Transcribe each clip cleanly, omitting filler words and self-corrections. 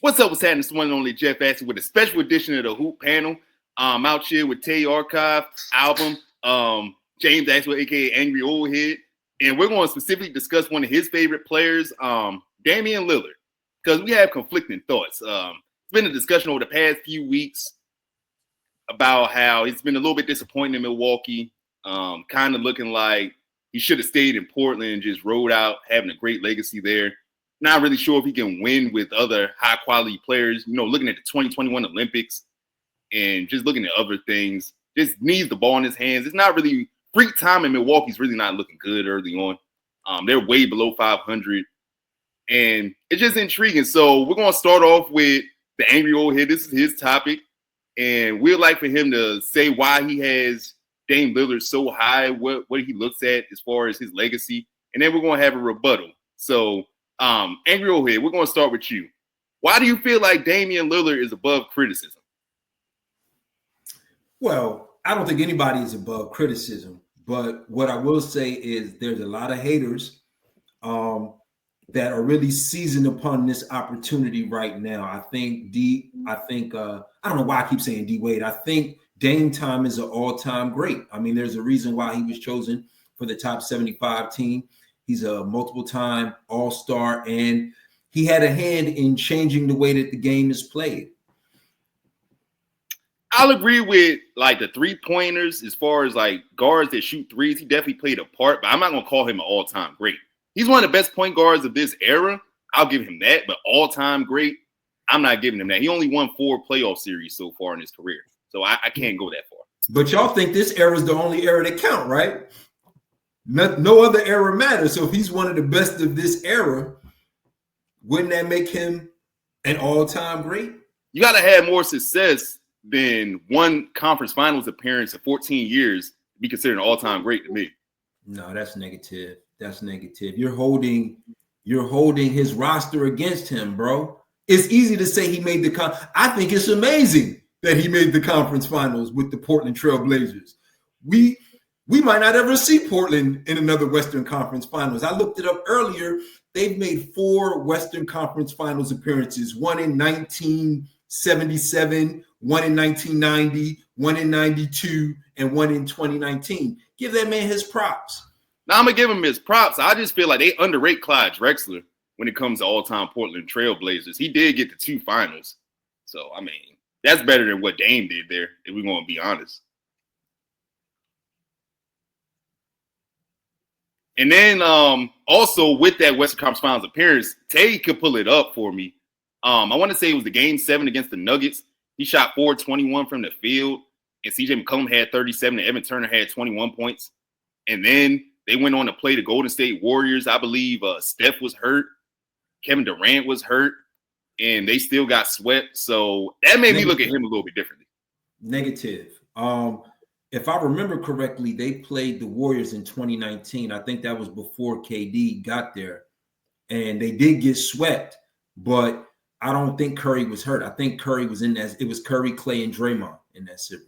What's up? What's happening? It's one and only Jeff Axel with a special edition of the Hoop Panel. Out here with Tay Archive album, James Axel, aka Angry Old Head, and we're going to specifically discuss one of his favorite players, Damian Lillard, because we have conflicting thoughts. It's been a discussion over the past few weeks about how it's been a little bit disappointing in Milwaukee, kind of looking like he should have stayed in Portland and just rode out, having a great legacy there. Not really sure if he can win with other high-quality players. You know, looking at the 2021 Olympics and just looking at other things, just needs the ball in his hands. It's not really – free time in Milwaukee's really not looking good early on. They're way below 500, and it's just intriguing. So we're going to start off with the Angry Old Head. This is his topic, and we'd like for him to say why he has Dame Lillard so high, what he looks at as far as his legacy, and then we're going to have a rebuttal. So – Angry Old Head, we're going to start with you. Why do you feel like Damian Lillard is above criticism? Well, I don't think anybody is above criticism, but what I will say is there's a lot of haters that are really seizing upon this opportunity right now. I don't know why I keep saying D Wade. I think Dame time is an all-time great. I mean, there's a reason why he was chosen for the top 75 team. He's a multiple-time all-star, and he had a hand in changing the way that the game is played. I'll agree with, like, the three-pointers as far as, like, guards that shoot threes. He definitely played a part, but I'm not going to call him an all-time great. He's one of the best point guards of this era. I'll give him that, but all-time great, I'm not giving him that. He only won 4 playoff series so far in his career, so I can't go that far. But y'all think this era is the only era that count, right? No other era matters. So if he's one of the best of this era, wouldn't that make him an all-time great? You got to have more success than one conference finals appearance in 14 years to be considered an all-time great to me. No, that's negative. That's negative. You're holding his roster against him, bro. It's easy to say he made the I think it's amazing that he made the conference finals with the Portland Trail Blazers. We might not ever see Portland in another Western Conference Finals. I looked it up earlier. They've made 4 Western Conference Finals appearances, one in 1977, one in 1990, one in 92, and one in 2019. Give that man his props. Now, I'm going to give him his props. I just feel like they underrate Clyde Drexler when it comes to all-time Portland Trail Blazers. He did get the 2 finals. So, I mean, that's better than what Dame did there, if we're going to be honest. And then also with that Western Conference Finals appearance, Tay could pull it up for me. I want to say it was the Game 7 against the Nuggets. He shot 4-21 from the field, and C.J. McCollum had 37, and Evan Turner had 21 points. And then they went on to play the Golden State Warriors. I believe Steph was hurt. Kevin Durant was hurt, and they still got swept. So that made me look at him a little bit differently. Negative. If I remember correctly, they played the Warriors in 2019. I think that was before KD got there. And they did get swept, but I don't think Curry was hurt. I think Curry was in that. It was Curry, Clay, and Draymond in that series.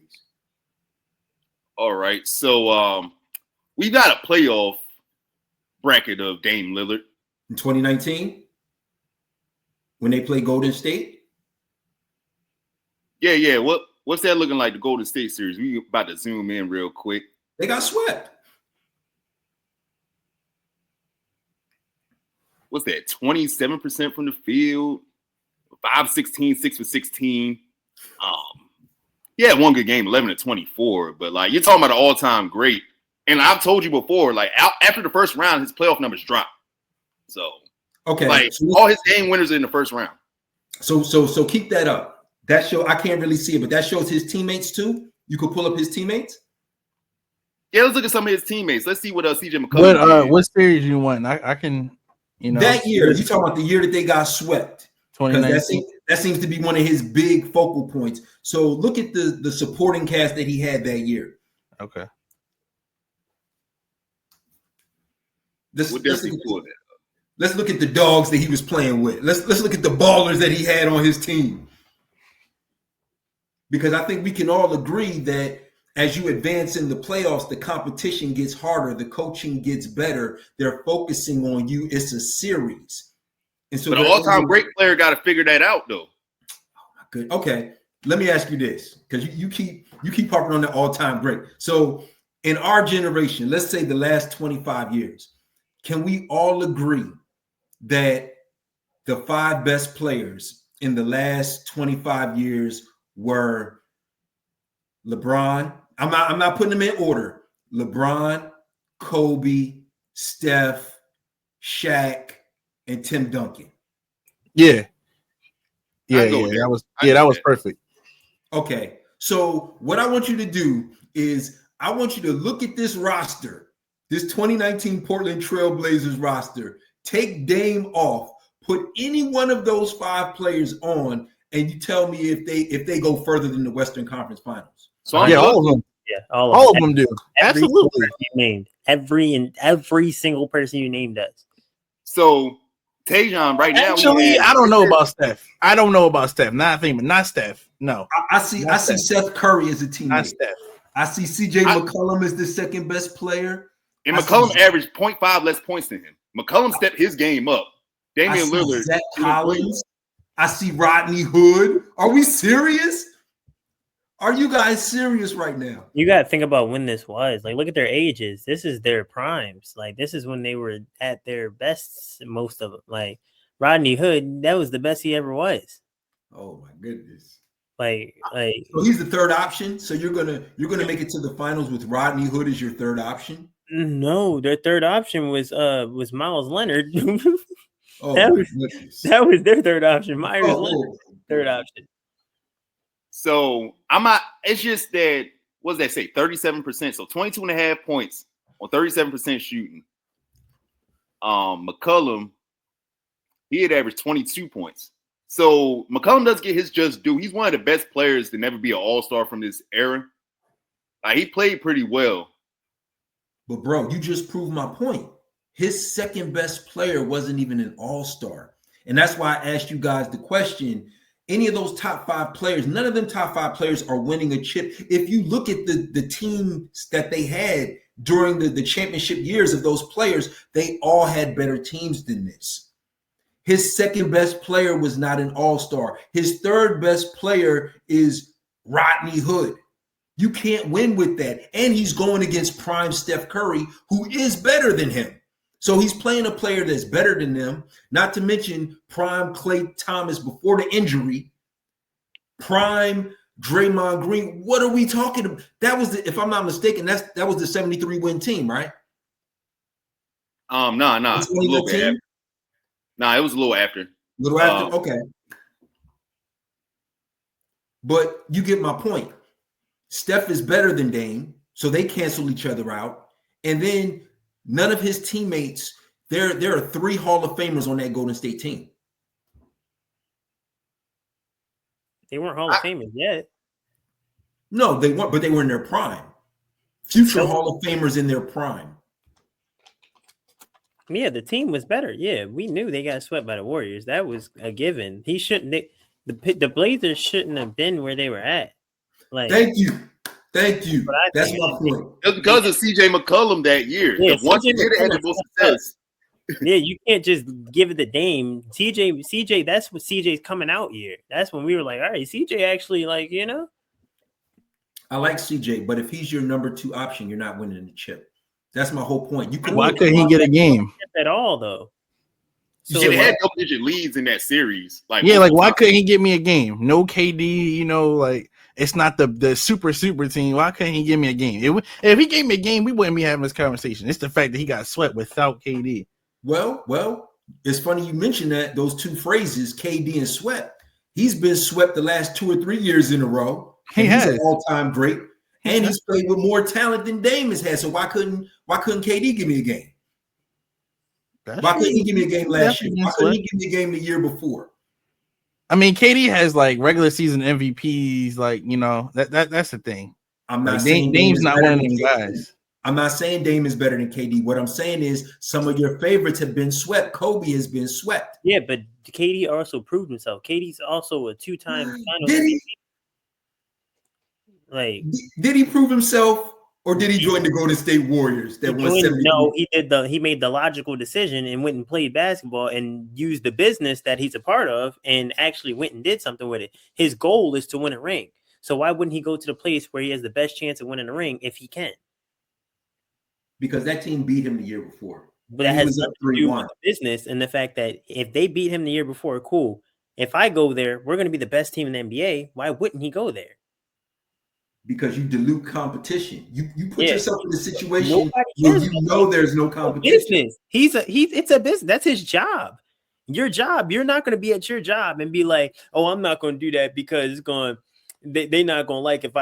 All right. So we got a playoff bracket of Dame Lillard. In 2019? When they played Golden State? Yeah. What's that looking like, the Golden State series? We about to zoom in real quick. They got swept. What's that, 27% from the field? 5-16, 6 for 16. Yeah, one good game, 11-24. But, like, you're talking about an all-time great. And I've told you before, like, after the first round, his playoff numbers dropped. So, okay, like, all his game winners are in the first round. So keep that up. That show, I can't really see it, but that shows his teammates too. You could pull up his teammates. Yeah, let's look at some of his teammates. Let's see what C.J. McCollum did. What series you won? I can, that year. You talking about the year that they got swept? 2019. That seems to be one of his big focal points. So look at the supporting cast that he had that year. Okay. Let's look at the dogs that he was playing with. Let's look at the ballers that he had on his team. Because I think we can all agree that as you advance in the playoffs, the competition gets harder, the coaching gets better. They're focusing on you. It's a series. And so but an all-time great player got to figure that out, though. Good. Okay. Let me ask you this, because you keep harping on the all-time great. So in our generation, let's say the last 25 years, can we all agree that the 5 best players in the last 25 years were LeBron? I'm not putting them in order. LeBron, Kobe, Steph, Shaq, and Tim Duncan. Yeah. That was perfect. Okay. So what I want you to do is I want you to look at this roster, this 2019 Portland Trail Blazers roster. Take Dame off, put any one of those 5 players on, and you tell me if they go further than the Western Conference Finals. So all of them. Yeah, all of them do. Absolutely. Named every single person you named does. So Tajon right now. Actually, I don't know about Steph. Not Steph. No. I see Seth Curry as a teammate. Not Steph. I see CJ McCollum as the second best player. And McCollum averaged 0.5 less points than him. McCollum stepped his game up. Damian Lillard. Zach Collins. I see Rodney Hood. Are we serious? Are you guys serious right now? You got to think about when this was. Like, look at their ages. This is their primes. Like, this is when they were at their best, most of them. Like, Rodney Hood, that was the best he ever was. Oh, my goodness. Like so he's the third option. So you're gonna make it to the finals with Rodney Hood as your third option? No, their third option was Miles Leonard. Oh, that was their third option. Leonard, third option. So I'm not. It's just that. What does that say? 37%. So 22.5 points on 37% shooting. McCollum, he had averaged 22 points. So McCollum does get his just due. He's one of the best players to never be an all-star from this era. He played pretty well. But, bro, you just proved my point. His second best player wasn't even an all-star. And that's why I asked you guys the question. Any of those top 5 players, none of them top 5 players are winning a chip. If you look at the teams that they had during the championship years of those players, they all had better teams than this. His second best player was not an all-star. His third best player is Rodney Hood. You can't win with that. And he's going against prime Steph Curry, who is better than him. So he's playing a player that's better than them, not to mention prime Klay Thomas before the injury, prime Draymond Green. What are we talking about? That was, if I'm not mistaken, that was the 73-win team, right? No. Nah, it was a little after. Okay. But you get my point. Steph is better than Dame, so they cancel each other out. And then none of his teammates, there are 3 Hall of Famers on that Golden State team. They weren't Hall of Famers yet. No, they weren't, but they were in their prime. Future Hall of Famers in their prime. Yeah, the team was better. Yeah, we knew they got swept by the Warriors. That was a given. He shouldn't. The Blazers shouldn't have been where they were at. Like, thank you. That's my point. It was because of CJ McCollum that year. Yeah, once he did had the most success. Yeah, you can't just give it the Dame. CJ, that's what CJ's coming out year. That's when we were like, all right, CJ actually, like, you know. I like CJ, but if he's your number 2 option, you're not winning the chip. That's my whole point. Why couldn't he get a game at all, though? So they had double-digit leads in that series. Like, why couldn't he get me a game? No KD, it's not the super team. Why couldn't he give me a game? If he gave me a game, we wouldn't be having this conversation. It's the fact that he got swept without KD. Well, it's funny you mentioned those 2 phrases, KD and swept. He's been swept the last 2 or 3 years in a row. He's an all-time great. And he's played with more talent than Dame has had. So why couldn't KD give me a game? Why couldn't he give me a game last year? Why couldn't he give me a game the year before? I mean, KD has like regular season MVPs, like, that's the thing. I'm not saying Dame's not one of them guys. I'm not saying Dame is better than KD. What I'm saying is some of your favorites have been swept. Kobe has been swept. Yeah, but KD also proved himself. KD's also a 2-time finals MVP. Did he prove himself, Or did he join the Golden State Warriors that won 70? No, he made the logical decision and went and played basketball and used the business that he's a part of and actually went and did something with it. His goal is to win a ring. So why wouldn't he go to the place where he has the best chance of winning a ring if he can? Because that team beat him the year before. But that has nothing to do with business and the fact that if they beat him the year before, cool. If I go there, we're going to be the best team in the NBA. Why wouldn't he go there? Because you dilute competition. You put yourself in a situation where you know there's no competition. Business. It's a business. That's his job. Your job. You're not going to be at your job and be like, oh, I'm not going to do that because it's going. They're not going to like if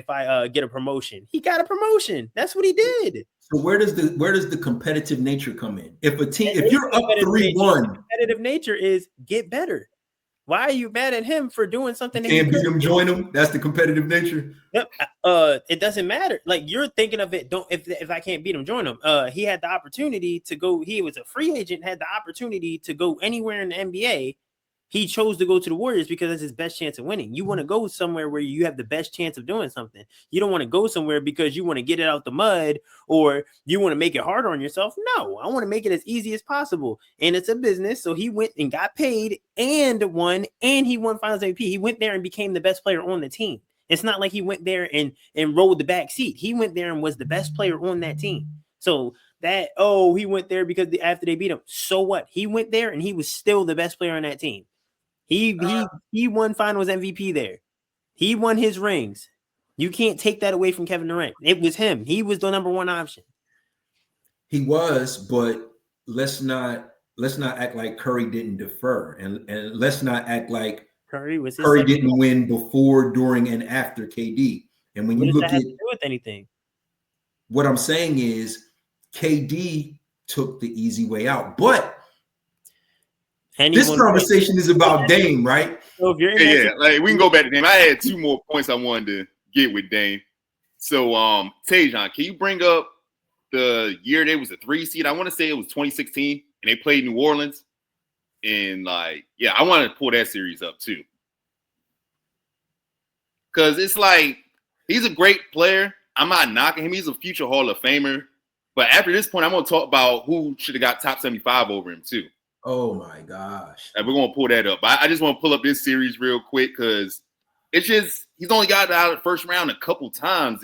I get a promotion. He got a promotion. That's what he did. So where does the competitive nature come in? If you're up 3-1, competitive nature is get better. Why are you mad at him for doing something? Can't beat him, join him. That's the competitive nature. Yep. It doesn't matter. Like you're thinking of it. If I can't beat him, join him. He had the opportunity to go. He was a free agent. Had the opportunity to go anywhere in the NBA. He chose to go to the Warriors because that's his best chance of winning. You want to go somewhere where you have the best chance of doing something. You don't want to go somewhere because you want to get it out the mud or you want to make it harder on yourself. No, I want to make it as easy as possible. And it's a business. So he went and got paid and won, and he won Finals MVP. He went there and became the best player on the team. It's not like he went there and rolled the back seat. He went there and was the best player on that team. So that, he went there because after they beat him. So what? He went there and he was still the best player on that team. He won Finals MVP there. He won his rings. You can't take that away from Kevin Durant. It was him. He was the number one option. He was, but let's not act like Curry didn't defer, and let's not act like Curry didn't win before, during, and after KD. And when you look at do with anything, what I'm saying is KD took the easy way out, but. This conversation is about Dame, right? So if you're like we can go back to Dame. I had 2 more points I wanted to get with Dame. So, Tajon, can you bring up the year they was a 3 seed? I want to say it was 2016, and they played New Orleans. And I want to pull that series up too, because it's like he's a great player. I'm not knocking him. He's a future Hall of Famer. But after this point, I'm going to talk about who should have got top 75 over him too. Oh my gosh. And we're going to pull that up. I just want to pull up this series real quick because it's just he's only got out of the first round a couple times.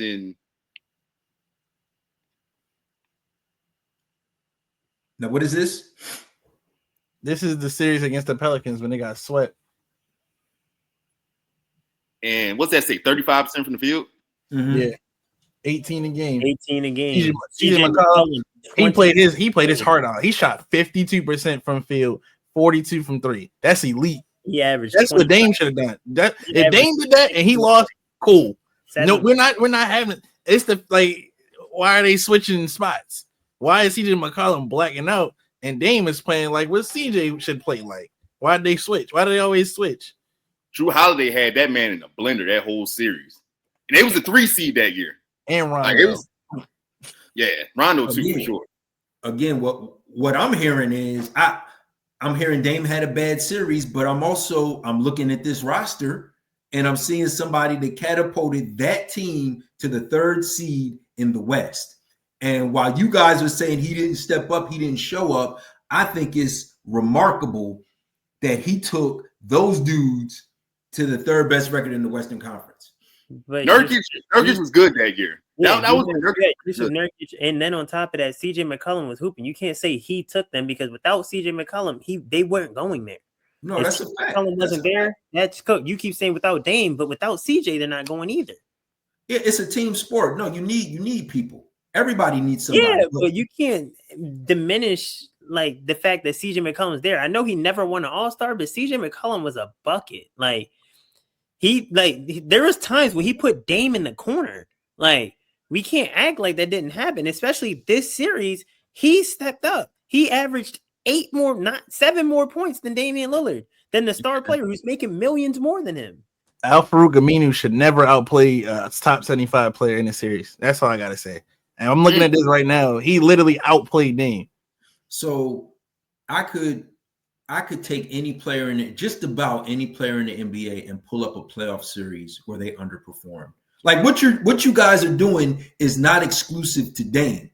Now, what is this? This is the series against the Pelicans when they got swept. And what's that say? 35% from the field? Mm-hmm. Yeah. 18 a game. CJ McCollum, he played his heart out. He shot 52% from field, 42 from 3. That's elite. He averaged. That's what Dame should have done. If Dame did that and he lost, cool. No, we're not having it's the like. Why are they switching spots? Why is CJ McCollum blacking out and Dame is playing like what CJ should play like? Why did they switch? Why do they always switch? Drew Holiday had that man in a blender that whole series, and it was a 3 seed that year. And Rondo. Rondo too, for sure. Again, what I'm hearing is I'm hearing Dame had a bad series, but I'm looking at this roster and I'm seeing somebody that catapulted that team to the 3rd seed in the West. And while you guys are saying he didn't step up, he didn't show up, I think it's remarkable that he took those dudes to the 3rd best record in the Western Conference. But Nurkic was good that year. That was Nurkic, and then on top of that, CJ McCollum was hooping. You can't say he took them because without CJ McCollum, they weren't going there. No, that's a fact. McCollum wasn't there. That's cooked. You keep saying without Dame, but without CJ, they're not going either. Yeah, it's a team sport. No, you need people. Everybody needs somebody. Yeah, but you can't diminish like the fact that CJ McCollum's there. I know he never won an All-Star, but CJ McCollum was a bucket. There was times when he put Dame in the corner. We can't act like that didn't happen, especially this series. He stepped up. He averaged 7 more points than Damian Lillard, than the star player who's making millions more than him. Al-Farouq Aminu should never outplay a top 75 player in the series. That's all I got to say. And I'm looking at this right now. He literally outplayed Dame. So I could take any player just about any player in the NBA and pull up a playoff series where they underperformed. Like what you guys are doing is not exclusive to Dame.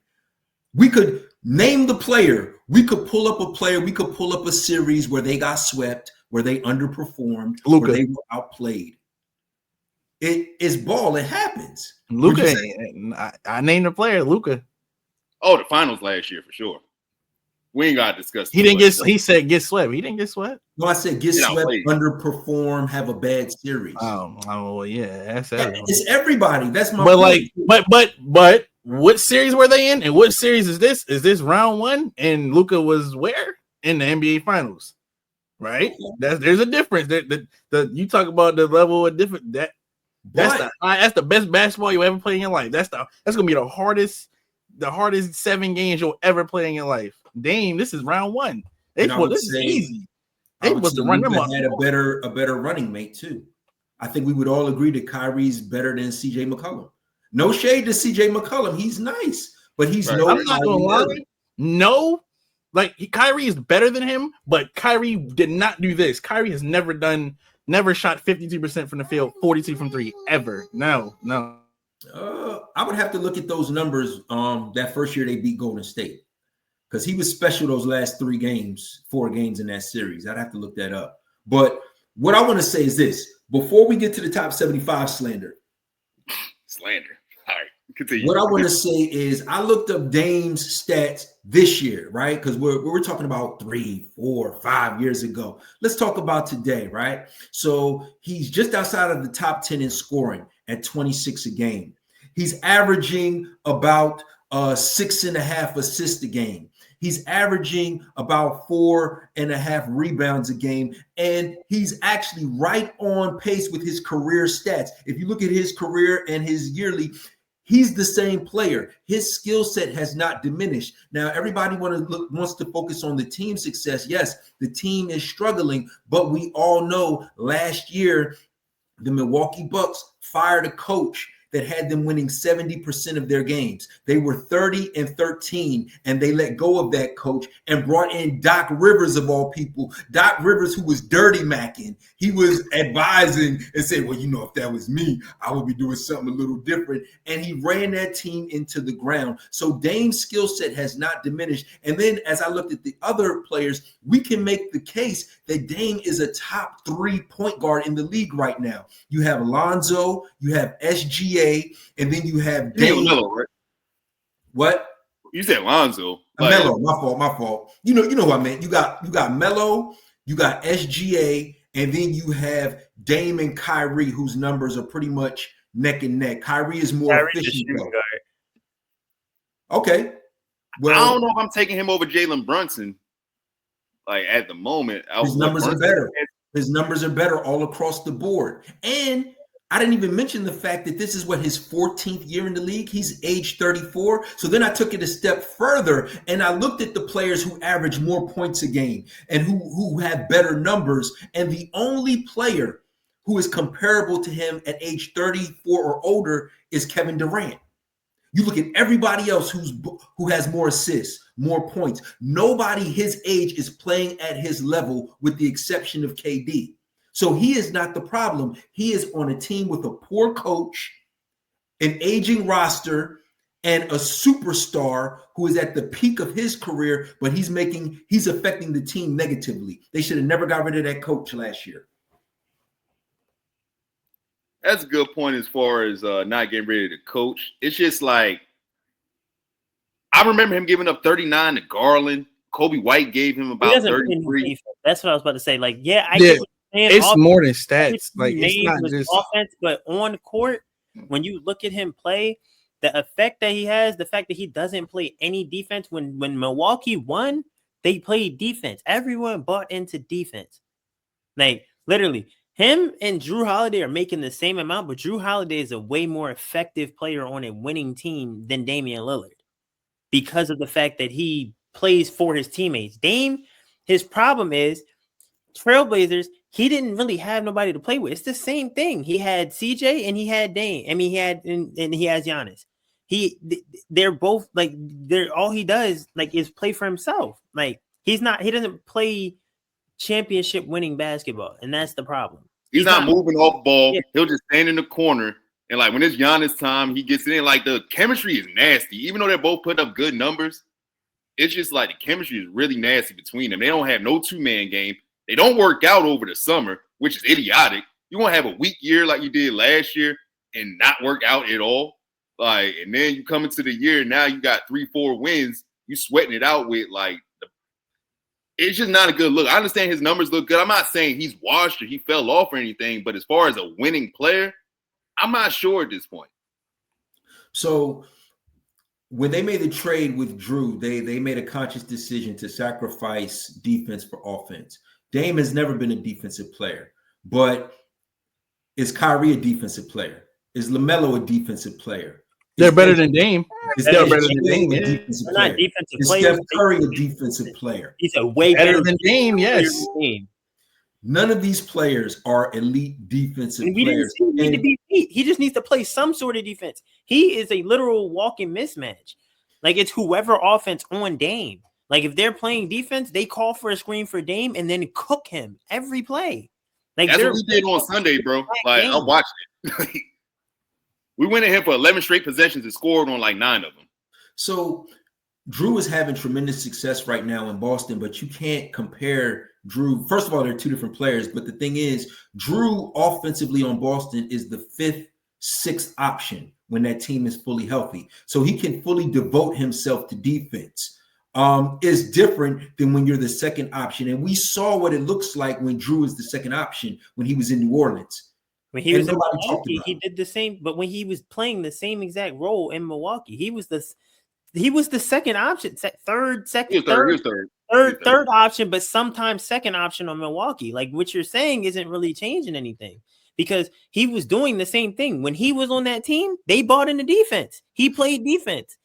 We could name the player. We could pull up a player. We could pull up a series where they got swept, where they underperformed, Luka. where they were outplayed. It is ball. It happens. Luka. I named the player Luka. Oh, the finals last year for sure. We ain't gotta discuss. He didn't get. He said get swept. He didn't get swept. No, I said get swept, underperform, have a bad series. Oh, well, yeah, that's everybody. It's everybody. That's my. But but what series were they in? And what series is this? Is this round one? And Luka was where in the NBA Finals, right? There's a difference. The you talk about the level of different that's the best basketball you ever play in your life. That's gonna be the hardest 7 games you'll ever play in your life. Dame, this is round one. This is easy. They was to run them up. Had a better running mate too. I think we would all agree that Kyrie's better than CJ McCollum. No shade to CJ McCollum. He's nice, but he's I'm not gonna lie. No, like Kyrie is better than him, but Kyrie did not do this. Kyrie has never shot 52% from the field, 42 from 3 ever. No. I would have to look at those numbers. That first year they beat Golden State. Because he was special those last 4 games in that series. I'd have to look that up. But what I want to say is this. Before we get to the top 75 slander. All right, continue. What I want to say is I looked up Dame's stats this year, right? Because we're talking about 3, 4, 5 years ago. Let's talk about today, right? So he's just outside of the top 10 in scoring at 26 a game. He's averaging about 6.5 assists a game. He's averaging about 4.5 rebounds a game, and he's actually right on pace with his career stats. If you look at his career and his yearly, he's the same player. His skill set has not diminished. Now, everybody wants to focus on the team success. Yes, the team is struggling, but we all know last year the Milwaukee Bucks fired a coach that had them winning 70% of their games. They were 30-13, and they let go of that coach and brought in Doc Rivers of all people. Doc Rivers, who was dirty macking. He was advising and said, well, if that was me, I would be doing something a little different. And he ran that team into the ground. So Dame's skill set has not diminished. And then as I looked at the other players, we can make the case that Dame is a top 3 point guard in the league right now. You have Lonzo, you have SGA, and then you have Dame. Melo, right? What? You said Lonzo. Melo, my fault. You know what I meant. You got Melo, you got SGA, and then you have Dame and Kyrie, whose numbers are pretty much neck and neck. Kyrie is more efficient. Okay. Well, I don't know if I'm taking him over Jalen Brunson. Like at the moment, his numbers are better. His numbers are better all across the board. And I didn't even mention the fact that this is his 14th year in the league. He's age 34. So then I took it a step further and I looked at the players who average more points a game and who have better numbers. And the only player who is comparable to him at age 34 or older is Kevin Durant. You look at everybody else who has more assists, more points. Nobody his age is playing at his level with the exception of KD. So he is not the problem. He is on a team with a poor coach, an aging roster, and a superstar who is at the peak of his career, but he's affecting the team negatively. They should have never got rid of that coach last year. That's a good point as far as not getting rid of the coach. It's just like, I remember him giving up 39 to Garland. Kobe White gave him about 33. That's what I was about to say. Like, it's more than stats. Like, it's not just offense, but on the court, when you look at him play, the effect that he has, the fact that he doesn't play any defense. When Milwaukee won, they played defense. Everyone bought into defense. Like, literally. Him and Drew Holiday are making the same amount, but Drew Holiday is a way more effective player on a winning team than Damian Lillard because of the fact that he plays for his teammates. Dame, his problem is Trailblazers, he didn't really have nobody to play with. It's the same thing. He had CJ and he had Dame. I mean, he has Giannis. They're both like all he does like is play for himself. Like he doesn't play championship winning basketball, and that's the problem. He's not moving off ball. Yeah. He'll just stand in the corner And like when it's Giannis time, he gets in. Like the chemistry is nasty. Even though they're both putting up good numbers, it's just like the chemistry is really nasty between them. They don't have no two-man game. They don't work out over the summer, which is idiotic. You want to have a weak year like you did last year and not work out at all. Like, and then you come into the year, now you got 3-4 wins. You sweating it out with like, it's just not a good look. I understand his numbers look good. I'm not saying he's washed or he fell off or anything, but as far as a winning player, I'm not sure at this point. So when they made the trade with Drew, they made a conscious decision to sacrifice defense for offense. Dame has never been a defensive player, but is Kyrie a defensive player? Is LaMelo a defensive player? They're better than Dame. They're better than Dame. A defensive They're player. not defensive Is players. Steph Curry a defensive player? He's a way Better than Dame, yes. None of these players are elite defensive And we didn't players. see him need to be beat. He just needs to play some sort of defense. He is a literal walking mismatch. Like it's whoever offense on Dame. Like if they're playing defense, they call for a screen for Dame and then cook him every play. Like that's what we did on Sunday, bro. Like I watched it. We went in here for 11 straight possessions and scored on like 9 of them. So Drew is having tremendous success right now in Boston, but you can't compare Drew. First of all, they're two different players, but the thing is, Drew offensively on Boston is the 5th, 6th option when that team is fully healthy. So he can fully devote himself to defense. Is different than when you're the second option. And we saw what it looks like when Drew is the second option when he was in New Orleans. When he was in Milwaukee, he did the same, but when he was playing the same exact role in Milwaukee, he was the second option, third option, but sometimes second option on Milwaukee. Like what you're saying isn't really changing anything because he was doing the same thing. When he was on that team, they bought into defense. He played defense.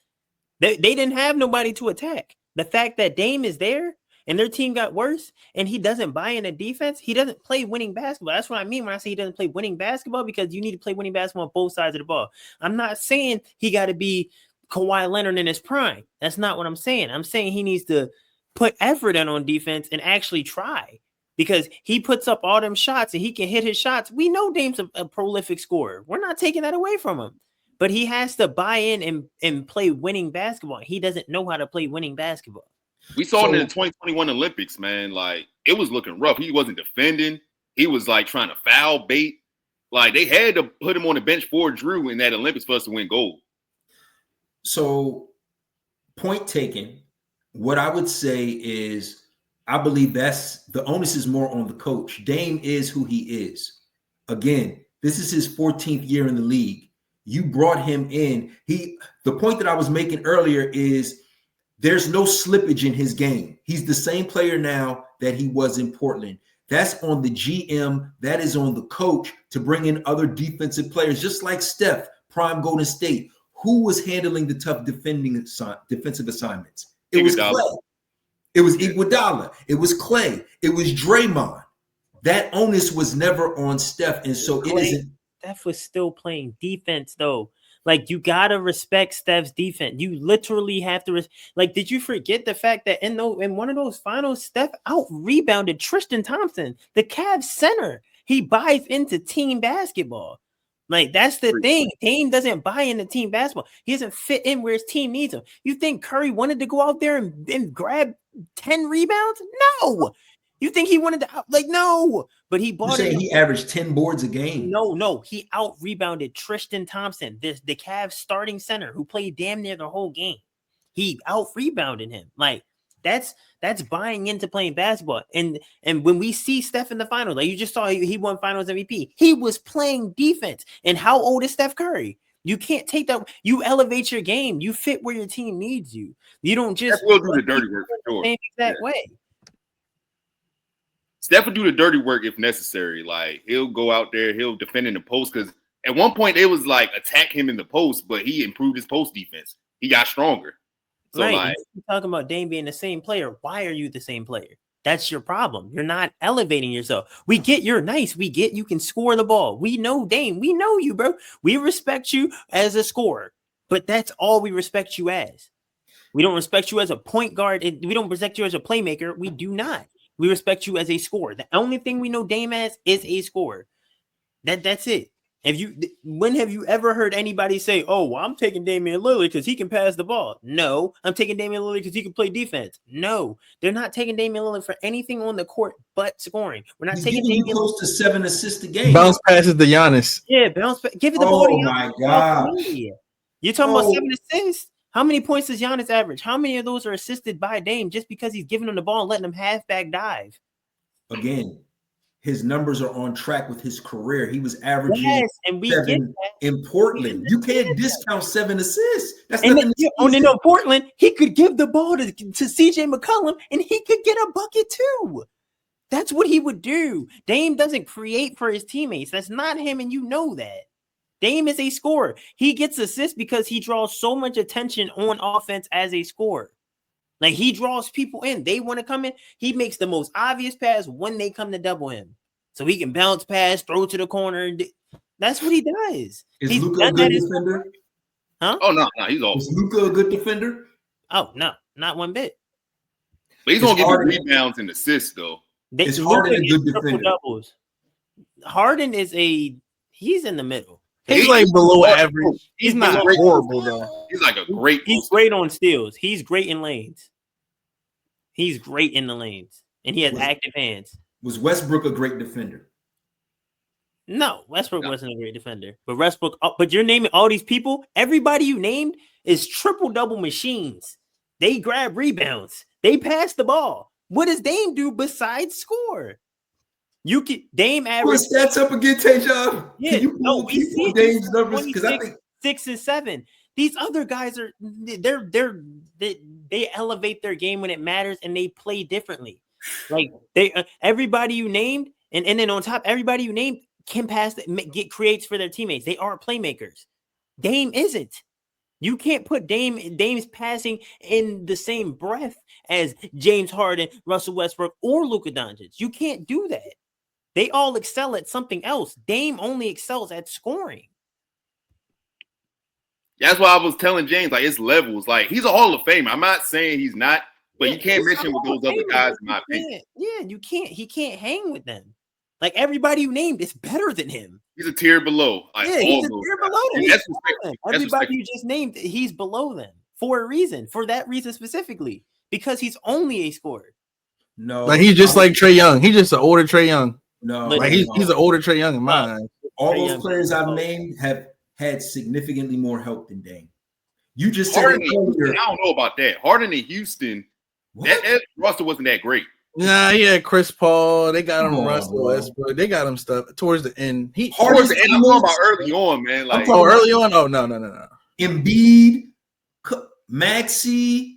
They didn't have nobody to attack. The fact that Dame is there and their team got worse and he doesn't buy into defense, he doesn't play winning basketball. That's what I mean when I say he doesn't play winning basketball, because you need to play winning basketball on both sides of the ball. I'm not saying he got to be Kawhi Leonard in his prime. That's not what I'm saying. I'm saying he needs to put effort in on defense and actually try, because he puts up all them shots and he can hit his shots. We know Dame's a prolific scorer. We're not taking that away from him. But he has to buy in and play winning basketball. He doesn't know how to play winning basketball. We saw it in the 2021 Olympics, man. Like, it was looking rough. He wasn't defending. He was, like, trying to foul bait. Like, they had to put him on the bench for Drew in that Olympics for us to win gold. So, point taken. What I would say is I believe that's the onus is more on the coach. Dame is who he is. Again, this is his 14th year in the league. You brought him in. The point that I was making earlier is there's no slippage in his game. He's the same player now that he was in Portland. That's on the GM. That is on the coach to bring in other defensive players, just like Steph, prime Golden State. Who was handling the tough defensive assignments? It was Clay. It was Iguodala. It was Clay. It was Draymond. That onus was never on Steph, and so it isn't. Steph was still playing defense, though. Like, you got to respect Steph's defense. You literally have to. Like, did you forget the fact that in one of those finals, Steph out-rebounded Tristan Thompson, the Cavs center? He buys into team basketball. Like, that's the thing. Dame doesn't buy into team basketball. He doesn't fit in where his team needs him. You think Curry wanted to go out there and grab 10 rebounds? No. You think he wanted to no, but he bought it. He averaged 10 boards a game. No, he out rebounded Tristan Thompson, the Cavs starting center who played damn near the whole game. He out rebounded him. Like, that's buying into playing basketball. And when we see Steph in the finals, like you just saw, he won Finals MVP. He was playing defense. And how old is Steph Curry? You can't take that. You elevate your game. You fit where your team needs you. You don't just will do the dirty work for sure. Same exact way. Steph will do the dirty work if necessary. Like, he'll go out there, he'll defend in the post, because at one point it was like attack him in the post, but he improved his post defense. He got stronger. So right. Like, you're talking about Dame being the same player. Why are you the same player? That's your problem. You're not elevating yourself. We get you're nice. We get you can score the ball. We know Dame. We know you, bro. We respect you as a scorer, but that's all we respect you as. We don't respect you as a point guard. We don't respect you as a playmaker. We do not. We respect you as a scorer. The only thing we know Dame as is a scorer. That's it. When have you ever heard anybody say, "Oh, well, I'm taking Damian Lillard because he can pass the ball"? No, I'm taking Damian Lillard because he can play defense. No, they're not taking Damian Lillard for anything on the court but scoring. We're not He's taking giving you Damian close to 7 assists a game. Bounce passes to Giannis. Yeah, bounce back. Give it the ball to Oh Giannis. my gosh. You're talking about Oh. 7 assists. How many points does Giannis average? How many of those are assisted by Dame just because he's giving him the ball and letting him halfback dive? Again, his numbers are on track with his career. He was averaging and we 7 in Portland. You can't discount 7 assists. That's nothing. Portland, he could give the ball to CJ McCollum and he could get a bucket too. That's what he would do. Dame doesn't create for his teammates. That's not him, and you know that. Dame is a scorer. He gets assists because he draws so much attention on offense as a scorer. Like, he draws people in. They want to come in. He makes the most obvious pass when they come to double him. So he can bounce pass, throw to the corner. That's what he does. Is Luka a good defender? Huh? Oh, no, he's awesome. Is Luka a good defender? Oh, no, not one bit. But he's going to give you rebounds and assists, though. Is Harden a good defender? Doubles. Harden is he's in the middle. He's like below average. He's not horrible, though. He's like a great. He's great on steals. He's great in lanes. He's great in the lanes. And he has active hands. Was Westbrook a great defender? No, Westbrook wasn't a great defender. But but you're naming all these people. Everybody you named is triple-double machines. They grab rebounds. They pass the ball. What does Dame do besides score? You can Dame average stats up again, Tajon. Yeah, can you pull Dame's numbers? Because I think 6 and 7. These other guys are they elevate their game when it matters and they play differently. Like everybody you named, and then on top, everybody you named can pass, creates for their teammates. They are playmakers. Dame isn't. You can't put Dame's passing in the same breath as James Harden, Russell Westbrook, or Luka Doncic. You can't do that. They all excel at something else. Dame only excels at scoring. That's why I was telling James, like, it's levels. Like, he's a Hall of Famer. I'm not saying he's not, but you can't mention with those other guys, in my opinion. Yeah, you can't. He can't hang with them. Like, everybody you named is better than him. He's a tier below. Like, yeah, he's a tier below them. Everybody you just named, he's below them for a reason. For that reason specifically, because he's only a scorer. No, like he's just like Trae Young. He's just an older Trae Young. No, like he's an older Trae Young in my eyes. All those players I've named have had significantly more help than Dame. You just said Harden. I don't know about that. Harden in Houston, that roster wasn't that great. Nah, yeah, Chris Paul. They got him Russell Westbrook. They got him stuff towards the end. Towards the end. I'm talking about early on, man. Like early on. Oh no. Embiid, Maxey.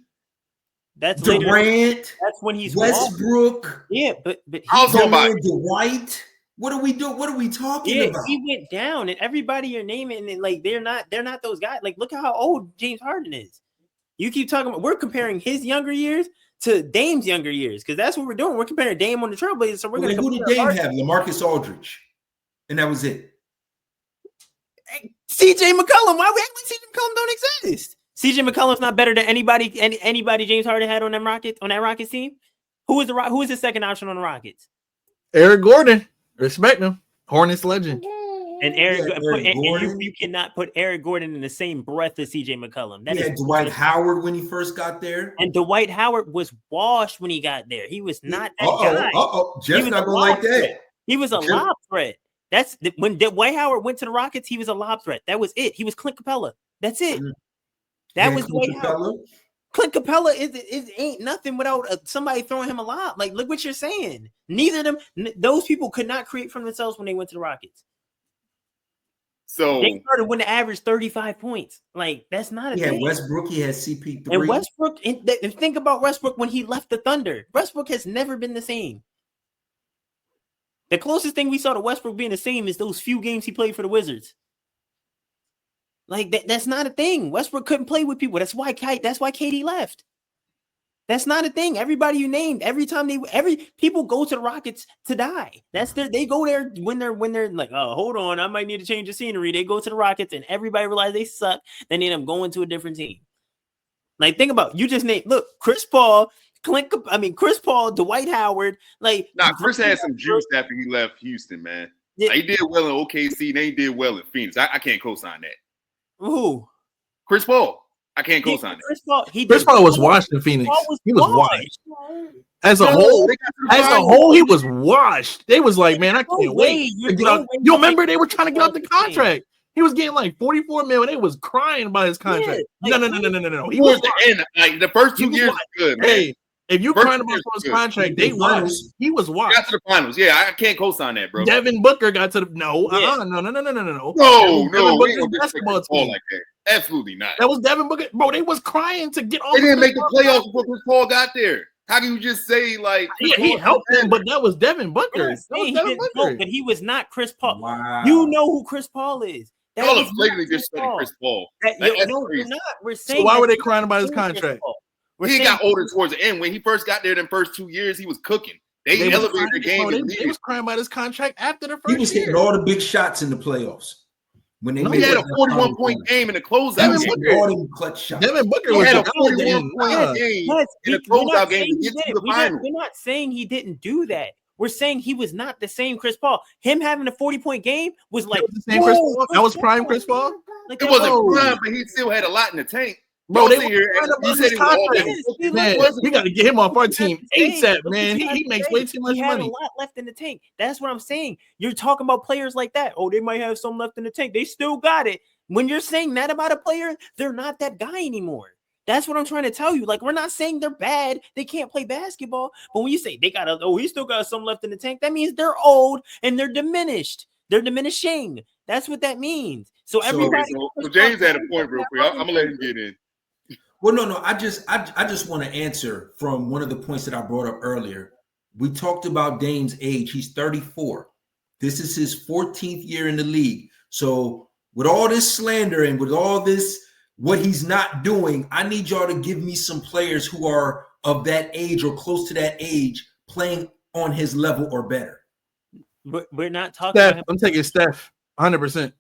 That's Durant. Later. That's when he's Westbrook. Walking. Yeah, but I was talking about Dwight. What are we doing? What are we talking about? He went down, and everybody you're naming, and like they're not those guys. Like, look at how old James Harden is. You keep talking about we're comparing his younger years to Dame's younger years because that's what we're doing. We're comparing Dame on the Trailblazers, so we're going to. Who did Dame have? LaMarcus Aldridge, and that was it. CJ McCollum. Why we act like CJ McCollum don't exist? CJ McCollum's not better than anybody James Harden had on that Rockets team. Who is the second option on the Rockets? Eric Gordon. Respect him. Hornets legend. And you cannot put Eric Gordon in the same breath as CJ McCollum. He had Dwight Howard when he first got there. And Dwight Howard was washed when he got there. He was not that guy. Jeff's not going like that. He was a lob threat. That's when Dwight Howard went to the Rockets, he was a lob threat. That was it. He was Clint Capella. That's it. That was Dwight Howard. Clint Capella ain't nothing without somebody throwing him a lob. Like, look what you're saying. Neither of them, those people could not create for themselves when they went to the Rockets. So they started when they averaged 35 points. Like, that's not a thing. Yeah, Westbrook, he had CP3. And Westbrook, and think about Westbrook when he left the Thunder. Westbrook has never been the same. The closest thing we saw to Westbrook being the same is those few games he played for the Wizards. Like that's not a thing. Westbrook couldn't play with people. That's why KD left. That's not a thing. Everybody you named, people go to the Rockets to die. They go there when they're like, oh, hold on, I might need to change the scenery. They go to the Rockets and everybody realizes they suck. Then end up going to a different team. Like, think about you just named Chris Paul, Dwight Howard. Like, Chris had some juice after he left Houston, man. Yeah. Like, he did well in OKC, then he did well in Phoenix. I can't co-sign that. Who? Chris Paul. I can't co-sign that. Chris Paul was washed in Phoenix. He was washed. As a whole, he was washed. They was like, man, I can't wait to get out. You remember they were trying to get out the contract. He was getting like $44 million. They was crying about his contract. No. He was the end. Like the first 2 years was good, man. Hey, if you crying about his contract, they washed. He was washed. Got to the finals. Yeah, I can't co-sign that, bro. Devin Booker got to the no. We ain't basketball team like that. Absolutely not. That was Devin Booker, bro. They was crying to get on. They didn't make the playoffs before Chris Paul got there. How can you just say like he helped them, but that was Devin Booker. But he was not Chris Paul. Wow. You know who Chris Paul is. Y'all are blatantly disrespecting Chris Paul. No, we're not. We're saying. So why were they crying about his contract? He got older towards the end. When he first got there, the first 2 years, he was cooking. They elevated the game. They was crying about his contract after the first year. He was hitting all the big shots in the playoffs. When they he had a 41-point game in the closeout. Devin Booker was had a 41-point game in the closeout game to get to the final. We're not saying he didn't do that. We're saying he was not the same Chris Paul. Him having a 40-point game was like the same Chris Paul. That was prime Chris Paul. It wasn't prime, but he still had a lot in the tank. Bro, they said man, we got to get him off our team ASAP, man. He makes way too much money. He had a lot left in the tank. That's what I'm saying. You're talking about players like that. Oh, they might have some left in the tank. They still got it. When you're saying that about a player, they're not that guy anymore. That's what I'm trying to tell you. Like, we're not saying they're bad. They can't play basketball. But when you say they got he still got some left in the tank, that means they're old and they're diminished. They're diminishing. That's what that means. So everybody. So James had a point real quick. I'm gonna let him get in. Well, no. I just want to answer from one of the points that I brought up earlier. We talked about Dame's age. He's 34. This is his 14th year in the league. So with all this slander and with all this, what he's not doing, I need y'all to give me some players who are of that age or close to that age playing on his level or better. But we're not talking Steph, about him. I'm taking Steph 100%.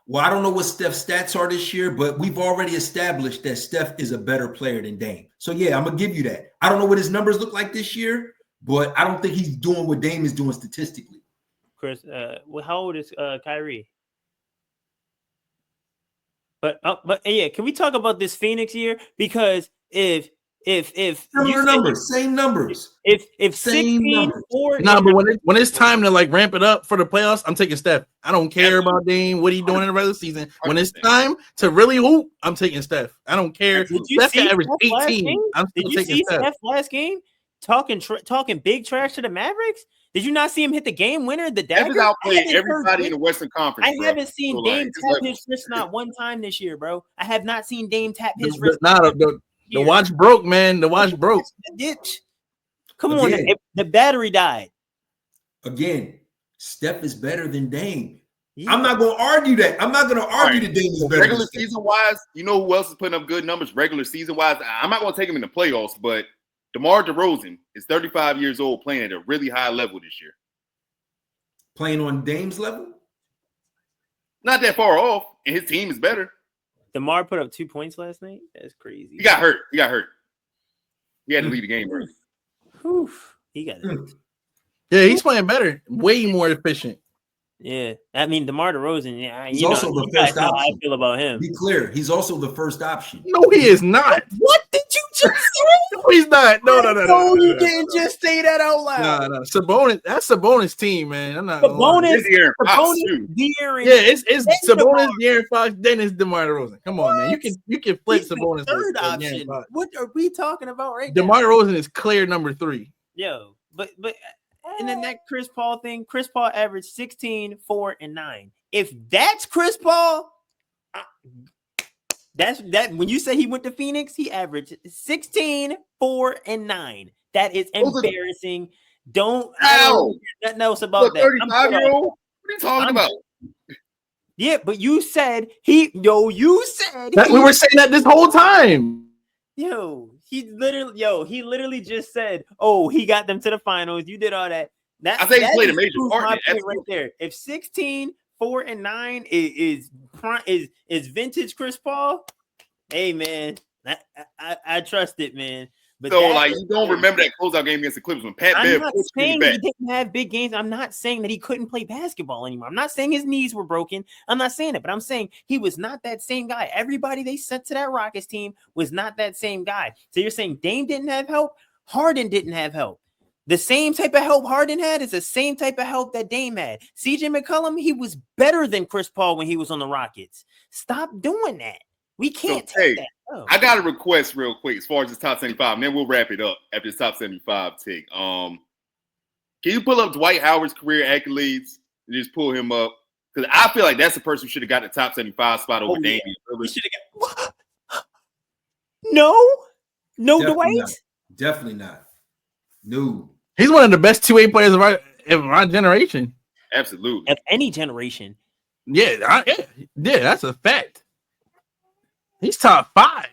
Well, I don't know what Steph's stats are this year, but we've already established that Steph is a better player than Dame. So, yeah, I'm going to give you that. I don't know what his numbers look like this year, but I don't think he's doing what Dame is doing statistically. Chris, how old is Kyrie? But yeah, can we talk about this Phoenix year? Because if similar numbers, same numbers. If 16 4 but when it's time to like ramp it up for the playoffs, I'm taking Steph. I don't care about Dame, what he doing in the regular season. When it's time to really hoop, I'm taking Steph. I don't care. Steph can average 18. I'm still taking Steph last game talking big trash to the Mavericks? Did you not see him hit the game winner? The dagger? Steph has outplayed everybody in the Western Conference. I haven't seen Dame tap his wrist not one time this year, bro. I have not seen Dame tap his wrist. The watch broke, man. The watch broke. Come on, the battery died. Again, Steph is better than Dame. Yeah. I'm not going to argue that. I'm not going to argue that Dame is better. Regular season wise, you know who else is putting up good numbers? Regular season wise, I'm not going to take him in the playoffs, but DeMar DeRozan is 35 years old, playing at a really high level this year. Playing on Dame's level? Not that far off, and his team is better. DeMar put up 2 points last night. That's crazy. He got hurt. He had to leave the game early. He got hurt. Yeah, he's playing better. Way more efficient. Yeah. I mean, DeMar DeRozan, yeah, he's also the first option. How I feel about him. Be clear. He's also the first option. No, he is not. What did you just say? No, he's not. No. You didn't just say that out loud. No. Sabonis, that's Sabonis' team, man. I'm not Sabonis, it's Sabonis, De'Aaron Fox, then it's DeMar DeRozan. Come on, man. You can flip Sabonis. Third option. What are we talking about right now? DeMar DeRozan is clear number 3. Yo, but and then that Chris Paul thing, Chris Paul averaged 16, 4, and 9. If that's Chris Paul, that's that. When you say he went to Phoenix, he averaged 16, 4, and 9. That is embarrassing. I don't hear nothing else about that. 35-year-old? What are you talking about? Yeah, but you said we were saying that this whole time. He literally just said, "Oh, he got them to the finals. You did all that." I think he played a major part right there. If 16, 4, and 9 is vintage Chris Paul, hey man, I trust it, man. But so like you don't remember that closeout game against the Clippers when Pat Bev I'm not saying he didn't have big games. I'm not saying that he couldn't play basketball anymore. I'm not saying his knees were broken. I'm not saying it, but I'm saying he was not that same guy. Everybody they sent to that Rockets team was not that same guy. So you're saying Dame didn't have help? Harden didn't have help. The same type of help Harden had is the same type of help that Dame had. CJ McCollum, he was better than Chris Paul when he was on the Rockets. Stop doing that. We can't take that. Oh. I got a request real quick as far as this top 75, and then we'll wrap it up after this top 75 take. Can you pull up Dwight Howard's career accolades and just pull him up? Because I feel like that's the person who should have got the top 75 spot over Damian Lillard. No, Definitely Dwight. Not. Definitely not. No. He's one of the best 2-way players of our generation. Absolutely. Of any generation. Yeah, that's a fact. He's top 5.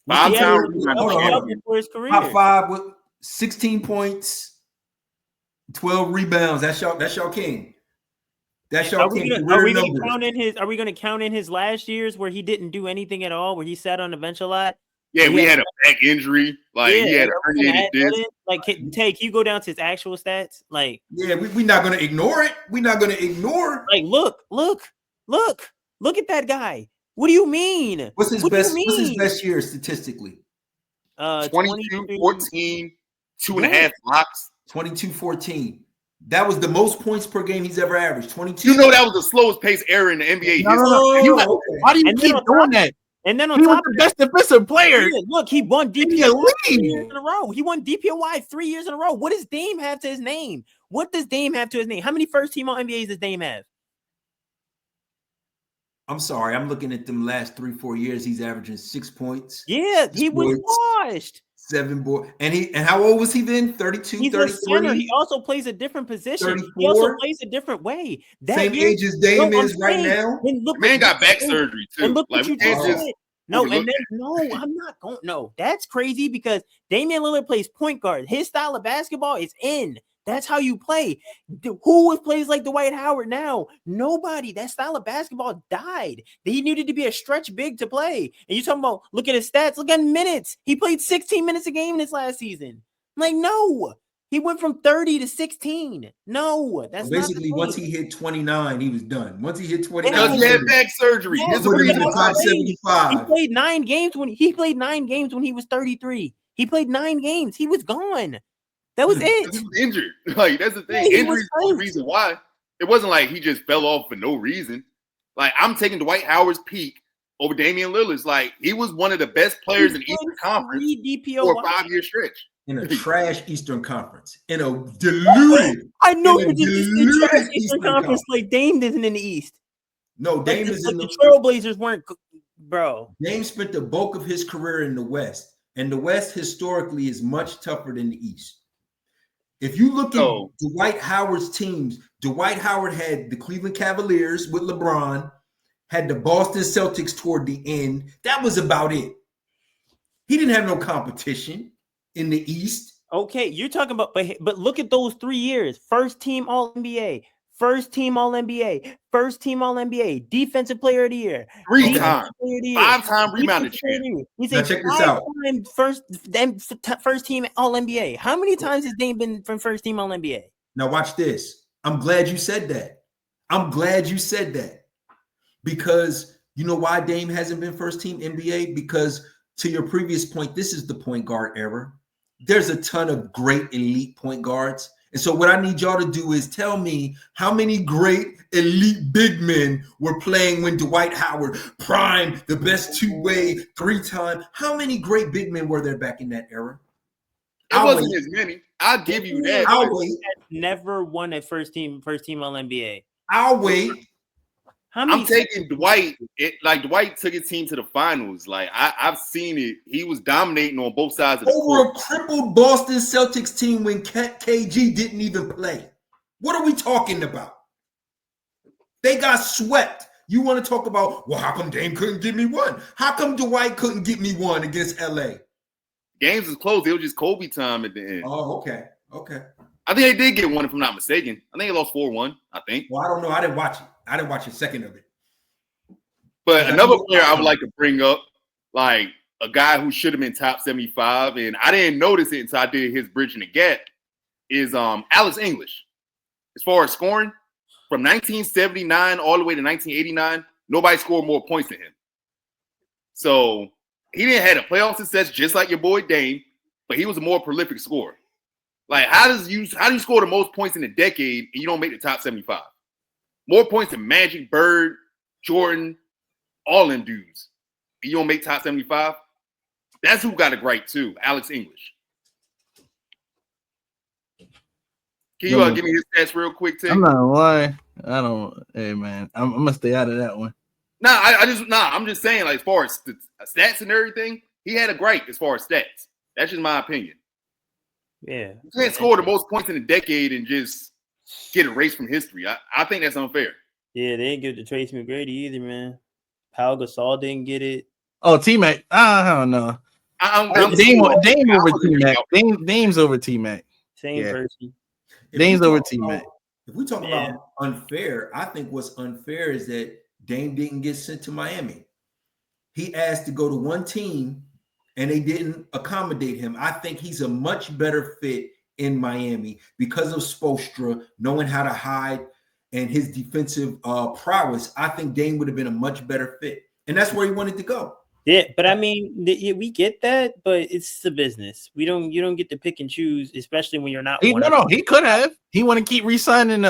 For his career. Top 5 with 16 points, 12 rebounds. That's y'all king. That's y'all king. Are we going to count in his last years where he didn't do anything at all, where he sat on the bench a lot? Yeah, we had a back injury. Like he had a herniated disc. Like, you go down to his actual stats. Like, yeah, we're not going to ignore it. We're not going to ignore. Like, look at that guy. What do you mean? What's his best year statistically? 22-14, 2.5 blocks. 22-14. That was the most points per game he's ever averaged. 22. You know that was the slowest pace era in the NBA. No. Why do you keep doing that? And then on he top was the best defensive player. Look, he won DPOY 3 years in a row. He won DPOY 3 years in a row. What does Dame have to his name? How many first team all NBAs does Dame have? I'm sorry. I'm looking at them last 3-4 years. He's averaging 6 points. Yeah, he was washed. 7 boy. And how old was he then? 32, He's 33? a center. He also plays a different position. 34? He also plays a different way. Same age as Dame is right now. Man got back surgery too. And look like, what you just said. I'm not going. No, that's crazy because Damian Lillard plays point guard. His style of basketball is in. That's how you play. Who plays like Dwight Howard now? Nobody. That style of basketball died. He needed to be a stretch big to play. And you talking about, look at his stats. Look at minutes. He played 16 minutes a game this last season. Like, no. He went from 30 to 16. No, that's basically once he hit 29, he was done. Once he hit 29, because he had back surgery. This is the top 75. He played 9 games when he was 33. He played 9 games. He was gone. That was it. He was injured. Like, that's the thing. Yeah, Injury is the reason why. It wasn't like he just fell off for no reason. Like, I'm taking Dwight Howard's peak over Damian Lillard's. Like, he was one of the best players in the Eastern Conference for a 5-year stretch. In a trash Eastern Conference. In a diluted. I know you did trash Eastern Conference like Dame isn't in the East. No, Dame is in the Trailblazers weren't, bro. Dame spent the bulk of his career in the West. And the West historically is much tougher than the East. If you look at Dwight Howard's teams, Dwight Howard had the Cleveland Cavaliers with LeBron, had the Boston Celtics toward the end. That was about it. He didn't have no competition in the East. Okay, you're talking about, but look at those 3 years. First team All-NBA, first team All-NBA, first team All-NBA, defensive player of the year. 3 times. 5-time rebounding champion. He's now check this out. First team All-NBA. How many times has Dame been from first team All-NBA? Now watch this. I'm glad you said that. Because you know why Dame hasn't been first team NBA? Because to your previous point, this is the point guard era. There's a ton of great elite point guards. And so what I need y'all to do is tell me how many great elite big men were playing when Dwight Howard prime, the best 2-way, 3-time. How many great big men were there back in that era? It wasn't as many. I'll give you that. I'll wait. Never won a first team All-NBA. I'll wait. I'm taking Dwight. Dwight took his team to the finals. Like, I've seen it. He was dominating on both sides of the court. Over a crippled Boston Celtics team when KG didn't even play. What are we talking about? They got swept. You want to talk about, well, how come Dame couldn't give me one? How come Dwight couldn't get me one against LA? Games was close. It was just Kobe time at the end. Oh, okay. I think they did get one, if I'm not mistaken. I think they lost 4-1, I think. Well, I don't know. I didn't watch it. I didn't watch a second of it. But another player I would like to bring up, like, a guy who should have been top 75, and I didn't notice it until I did his Bridging the Gap, is Alex English. As far as scoring, from 1979 all the way to 1989, nobody scored more points than him. So he didn't have a playoff success just like your boy Dame, but he was a more prolific scorer. Like, how do you score the most points in a decade and you don't make the top 75? More points than Magic, Bird, Jordan, all them dudes. And you don't make top 75? That's who got a gripe too, Alex English. Can you give me his stats real quick, Tim? I'm not lying. I don't. Hey man, I'm gonna stay out of that one. I'm just saying, like, as far as stats and everything, he had a gripe as far as stats. That's just my opinion. Yeah, you can't score the most points in a decade and just get erased from history. I think that's unfair. Yeah, they didn't give it to Tracy McGrady either, man. Pau Gasol didn't get it. Oh, T-Mac. I don't know. Dame over T-Mac. Dame's over T-Mac. Same person. Dame's over T-Mac. If we talk about unfair, I think what's unfair is that Dame didn't get sent to Miami. He asked to go to one team, and they didn't accommodate him. I think he's a much better fit in Miami because of Spoelstra, knowing how to hide, and his defensive prowess. I think Dame would have been a much better fit, and that's where he wanted to go. Yeah, but I mean, we get that, but it's the business. You don't get to pick and choose, especially when you're not. He could have. He want to keep re-signing.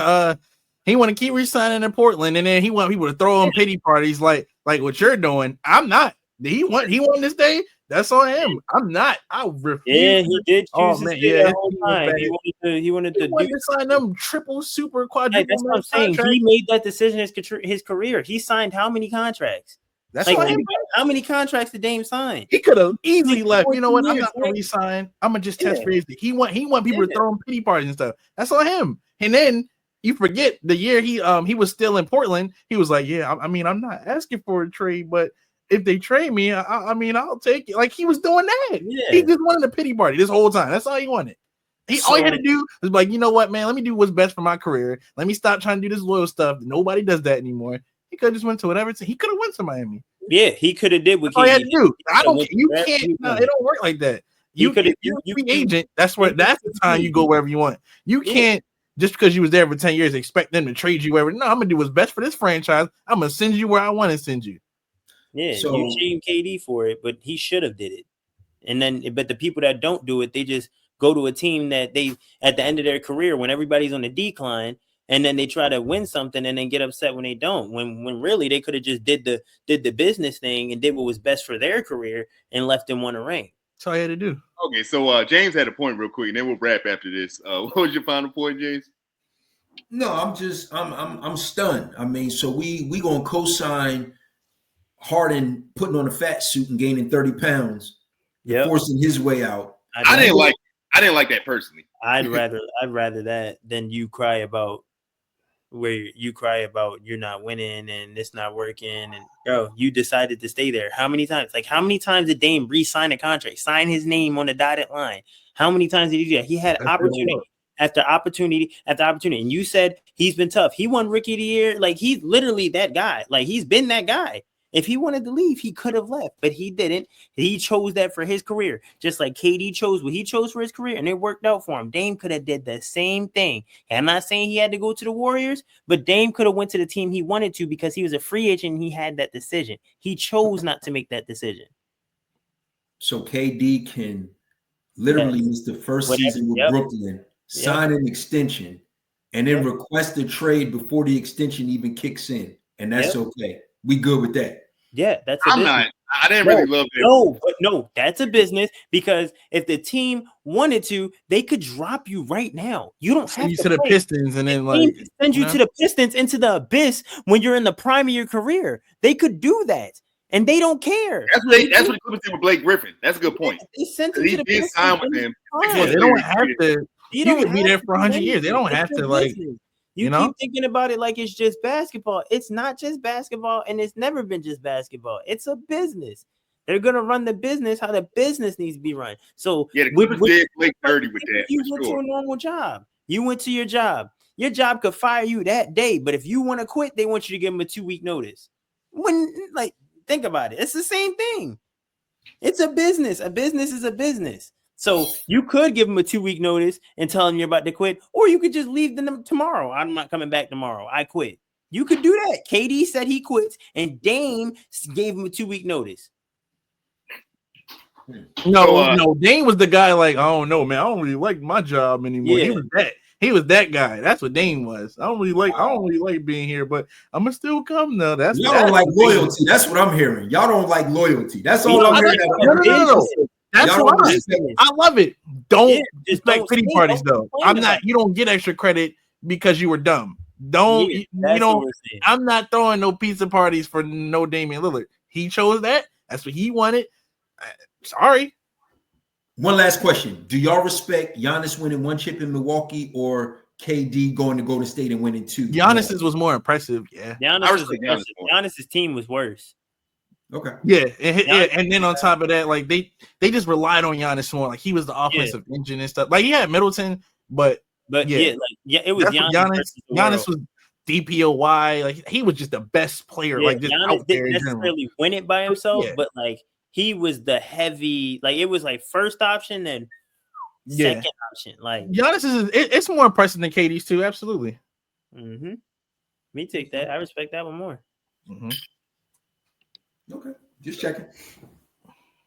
He want to keep re-signing in Portland, and then he want people to throw him pity parties like what you're doing. I'm not. He won this day. That's on him. I'm not. I refuse. Yeah, he did choose to stay the whole time. He wanted to sign them triple, super, quadruple. That's what I'm saying. He made that decision his career. He signed how many contracts? That's how many contracts did Dame sign? He could have easily left. You know what? I'm not gonna resign. I'm gonna just test free. He want people to throw him pity parties and stuff. That's on him. And then you forget the year he was still in Portland. He was like, yeah, I mean, I'm not asking for a trade, but if they trade me, I mean, I'll take it. Like, he was doing that. Yeah. He just wanted a pity party this whole time. That's all he wanted. All he had to do was like, you know what, man? Let me do what's best for my career. Let me stop trying to do this loyal stuff. Nobody does that anymore. He could have just went to whatever. He could have went to Miami. Yeah, he could have did what he had to do. I don't. You can't. No, it don't work like that. You could. You're a free agent. That's the time you go wherever you want. You can't just because you was there for 10 years expect them to trade you wherever. No, I'm gonna do what's best for this franchise. I'm gonna send you where I want to send you. Yeah, so you shame KD for it, but he should have did it. And then, but the people that don't do it, they just go to a team that they at the end of their career when everybody's on a decline. And then they try to win something and then get upset when they don't. When really they could have just did the business thing and did what was best for their career and left them one a ring. That's all you had to do. Okay, so James had a point real quick, and then we'll wrap after this. What was your final point, James? No, I'm stunned. I mean, so we gonna co-sign Harden putting on a fat suit and gaining 30 pounds, forcing his way out. I didn't like that personally. I'd rather that than you cry about where you cry about you're not winning and it's not working. And bro, you decided to stay there. How many times? Like, how many times did Dame re-sign a contract, sign his name on the dotted line? How many times did he do that? He had opportunity after opportunity after opportunity. And you said he's been tough. He won Rookie of the Year. Like, he's literally that guy. Like, he's been that guy. If he wanted to leave, he could have left, but he didn't. He chose that for his career, just like KD chose what he chose for his career, and it worked out for him. Dame could have did the same thing. And I'm not saying he had to go to the Warriors, but Dame could have went to the team he wanted to because he was a free agent and he had that decision. He chose not to make that decision. So KD can literally miss the first season with Brooklyn, sign an extension, and then request a trade before the extension even kicks in, and that's okay. We good with that. Yeah, that's a I'm business. not. I didn't really love that. No, that's a business because if the team wanted to, they could drop you right now. You don't have to the Pistons and then like send you to the Pistons into the abyss when you're in the prime of your career. They could do that, and they don't care. That's what the Clippers did with Blake Griffin. That's a good point. They sent him to the Pistons. Sign with them. They don't have to. You could be there for 100 years. They don't have to like. You keep thinking about it like it's just basketball. It's not just basketball, and it's never been just basketball. It's a business. They're gonna run the business how the business needs to be run. So the Clippers did Blake dirty with that. You went to a normal job. You went to your job. Your job could fire you that day, but if you want to quit, they want you to give them a 2-week notice. Think about it. It's the same thing. It's a business. A business is a business. So you could give him a 2-week notice and tell him you're about to quit, or you could just leave them tomorrow. I'm not coming back tomorrow. I quit. You could do that. KD said he quits, and Dame gave him a 2-week notice. No, Dame was the guy like, I don't know, man. I don't really like my job anymore. Yeah. He was that guy. That's what Dame was. I don't really like being here, but I'm gonna still come though. Y'all don't like loyalty. That's what I'm hearing. Y'all don't like loyalty. That's all I'm hearing. No. That's why I love it. Don't respect pity parties though. I'm not. You don't get extra credit because you were dumb. Don't you don't? I'm not throwing no pizza parties for no Damian Lillard. He chose that. That's what he wanted. Sorry. One last question. Do y'all respect Giannis winning 1 chip in Milwaukee or KD going to Golden State and winning 2? Giannis's was more impressive. Yeah. Giannis's team was worse. Okay. Yeah. And then on top of that, like they just relied on Giannis more. Like he was the offensive engine and stuff. Like he had Middleton, but it was Giannis. Giannis was DPOY. Like he was just the best player. Like just Giannis out there didn't necessarily win it by himself, but like he was the heavy, like it was like first option and second option. Like Giannis it's more impressive than KD's too. Absolutely. Mm-hmm. Me take that. I respect that one more. Mm-hmm. Okay, just checking.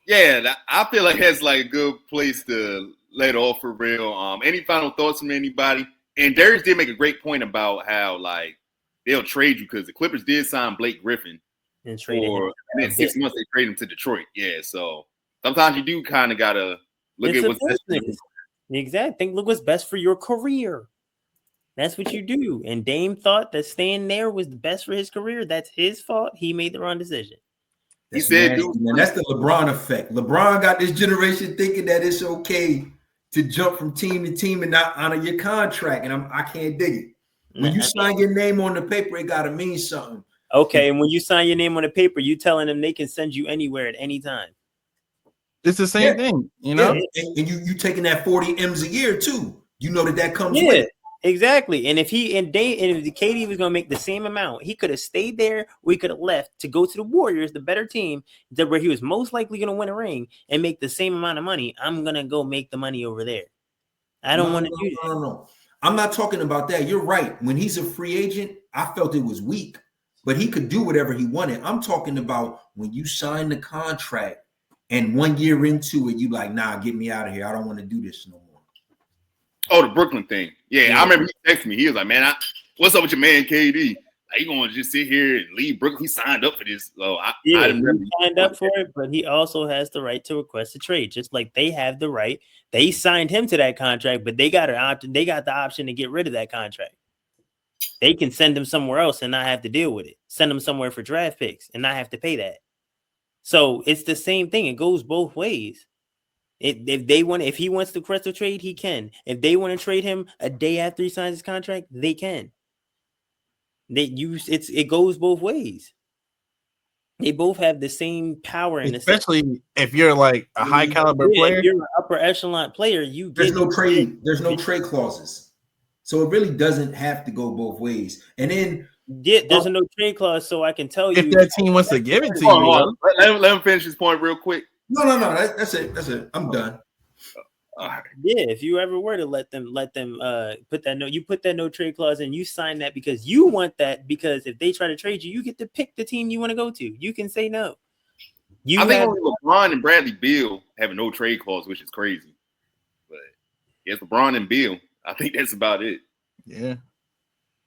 Yeah, I feel like that's like a good place to let off for real. Any final thoughts from anybody? And Darius did make a great point about how like they'll trade you because the Clippers did sign Blake Griffin. And traded him. And then 6 months they traded him to Detroit. Yeah, so sometimes you do kind of gotta look at what's best for you. Exactly. Look what's best for your career. That's what you do. And Dame thought that staying there was the best for his career. That's his fault. He made the wrong decision. He said, man, that's the LeBron effect. LeBron got this generation thinking that it's okay to jump from team to team and not honor your contract. And I can't dig it. When you sign your name on the paper, it gotta mean something. Okay, and when you sign your name on the paper, you telling them they can send you anywhere at any time. It's the same thing, you know. Yeah. And you taking that 40 M's a year too. You know that comes with it. Exactly. And if if KD was gonna make the same amount, he could have stayed there. We could have left to go to the Warriors, the better team, where he was most likely gonna win a ring and make the same amount of money. I'm gonna go make the money over there. I don't want to do that. No. I'm not talking about that. You're right. When he's a free agent, I felt it was weak. But he could do whatever he wanted. I'm talking about when you sign the contract and 1 year into it, you like, nah, get me out of here. I don't want to do this no more. Oh, the Brooklyn thing. Yeah. I remember he texted me. He was like, man, what's up with your man KD? Like, you going to just sit here and leave Brooklyn? He signed up for this. So he signed up for it, but he also has the right to request a trade, just like they have the right. They signed him to that contract, but they got the option to get rid of that contract. They can send him somewhere else and not have to deal with it. Send him somewhere for draft picks and not have to pay that. So it's the same thing. It goes both ways. If he wants to request a trade, he can. If they want to trade him a day after he signs his contract, they can. It goes both ways. They both have the same power, especially if you're like a high caliber player. If you're an upper echelon player, there's no trade clauses. So it really doesn't have to go both ways. And then there's a no trade clause, so I can tell you if that team wants to give it to you. Let him finish his point real quick. No. That's it. I'm done. Yeah, if you ever were to let them put that no trade clause in, you sign that because you want that, because if they try to trade you, you get to pick the team you want to go to. You can say no. I think only LeBron and Bradley Beal have a no trade clause, which is crazy. But yes, LeBron and Beal. I think that's about it. Yeah.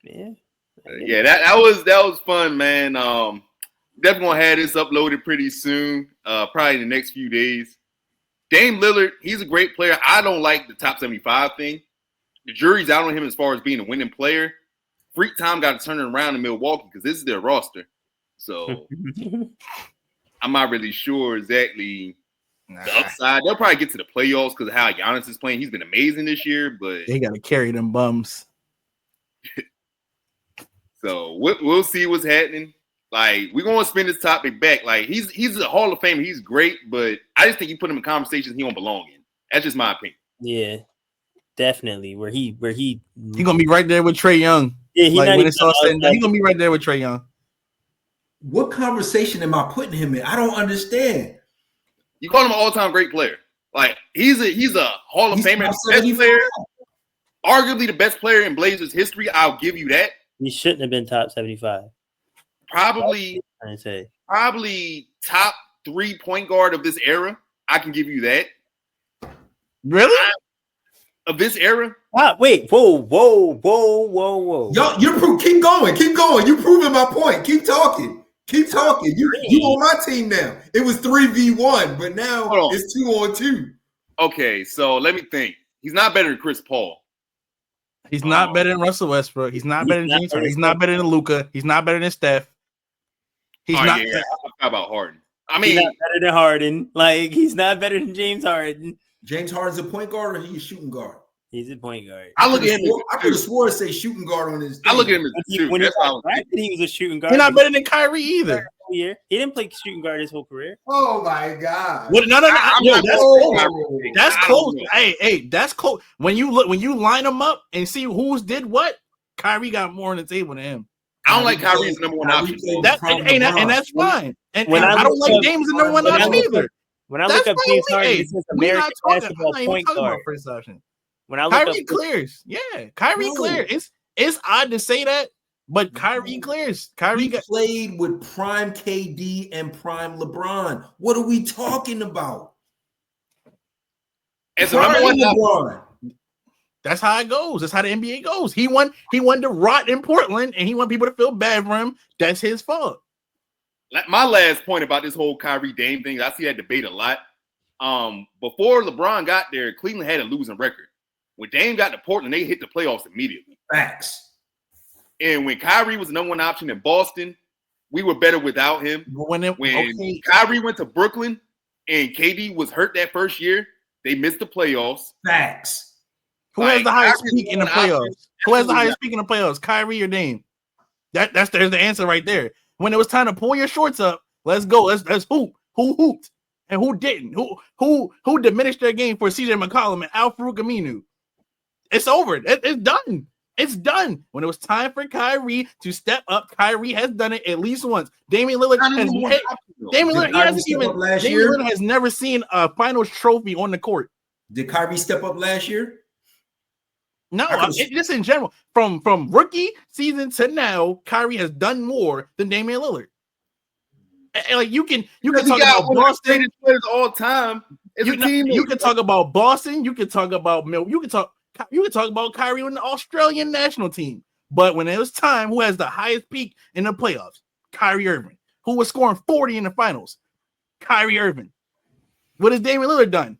That was fun, man. Definitely gonna have this uploaded pretty soon. Probably in the next few days. Dame Lillard, he's a great player. I don't like the top 75 thing. The jury's out on him as far as being a winning player. Freak time got to turn it around in Milwaukee because this is their roster. So I'm not really sure exactly the upside. They'll probably get to the playoffs because of how Giannis is playing. He's been amazing this year, but they got to carry them bums. So we'll see what's happening. Like, we're going to spin this topic back. Like, he's a Hall of Famer. He's great, but I just think you put him in conversations he don't belong in. That's just my opinion. Yeah, definitely. Where he gonna be right there with Trae Young. Yeah, he's when it's all said and done, he's gonna be right there with Trae Young. What conversation am I putting him in? I don't understand. You call him an all-time great player. Like he's a Hall of Famer, best player, arguably the best player in Blazers history. I'll give you that. He shouldn't have been top 75. Probably top 3 point guard of this era. I can give you that. Really? Of this era? Wait, whoa. Y'all, keep going. You proving my point. Keep talking. You on my team now. It was 3v1, but now it's 2-on-2. Okay, so let me think. He's not better than Chris Paul. He's not better than Russell Westbrook. He's not better than James Harden. He's not better than Luka. He's not better than Steph. He's not. Yeah. How about Harden? I mean, he's not better than Harden. Like he's not better than James Harden. James Harden's a point guard, or he's a shooting guard. He's a point guard. I look at him. I could have swore it say shooting guard on his team. I look at him as a shooter. When he was a shooting guard. He's not better than Kyrie either. He didn't play shooting guard his whole career. Oh my God! Well, no. That's close. Hey, that's close. When you line them up and see who's did what, Kyrie got more on the table than him. I don't like Kyrie's number one option. And that's fine. And I don't like James' number one option either. When I look up James Harden, it says American basketball point guard. First option. When I look Kyrie clears. Yeah, Kyrie clears. It's odd to say that, but Kyrie clears. Kyrie played with prime KD and prime LeBron. What are we talking about? As a number one LeBron. That's how it goes. That's how the NBA goes. He won the rot in Portland, and he want people to feel bad for him. That's his fault. My last point about this whole Kyrie Dame thing, I see that debate a lot. Before LeBron got there, Cleveland had a losing record. When Dame got to Portland, they hit the playoffs immediately. Facts. And when Kyrie was the number one option in Boston, we were better without him. When Kyrie went to Brooklyn and KD was hurt that first year, they missed the playoffs. Facts. Who has the highest peak in the playoffs? Who has the highest peak in the playoffs? Kyrie or Dame? There's the answer right there. When it was time to pull your shorts up, let's go. Let's hoop. Who hooped and who didn't? Who diminished their game for CJ McCollum and Al-Farouq Aminu? It's over. It's done. It's done. When it was time for Kyrie to step up, Kyrie has done it at least once. Damian Lillard has never seen a finals trophy on the court. Did Kyrie step up last year? No, just in general. From rookie season to now, Kyrie has done more than Damian Lillard. And like you can talk about Boston all time. You can talk about Boston. You can talk about Mill. You can talk about Kyrie on the Australian national team. But when it was time, who has the highest peak in the playoffs? Kyrie Irving. Who was scoring 40 in the finals? Kyrie Irving. What has Damian Lillard done?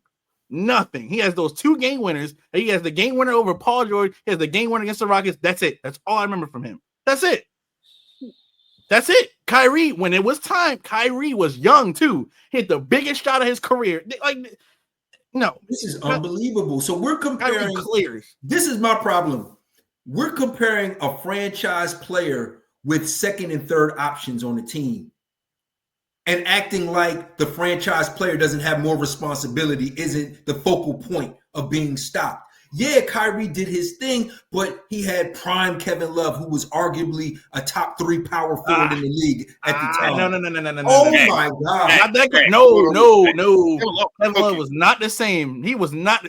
Nothing. He has those 2 game winners. He has the game winner over Paul George. He has the game winner against the Rockets. That's it. That's all I remember from him. That's it. Kyrie, when it was time, Kyrie was young too. Hit the biggest shot of his career. No. This is unbelievable. So we're comparing clears. This is my problem. We're comparing a franchise player with second and third options on the team and acting like the franchise player doesn't have more responsibility, isn't the focal point of being stopped. Yeah, Kyrie did his thing, but he had prime Kevin Love, who was arguably a top 3 power forward in the league at the time. No. Oh my God. No. Kevin Love was not the same. He was not.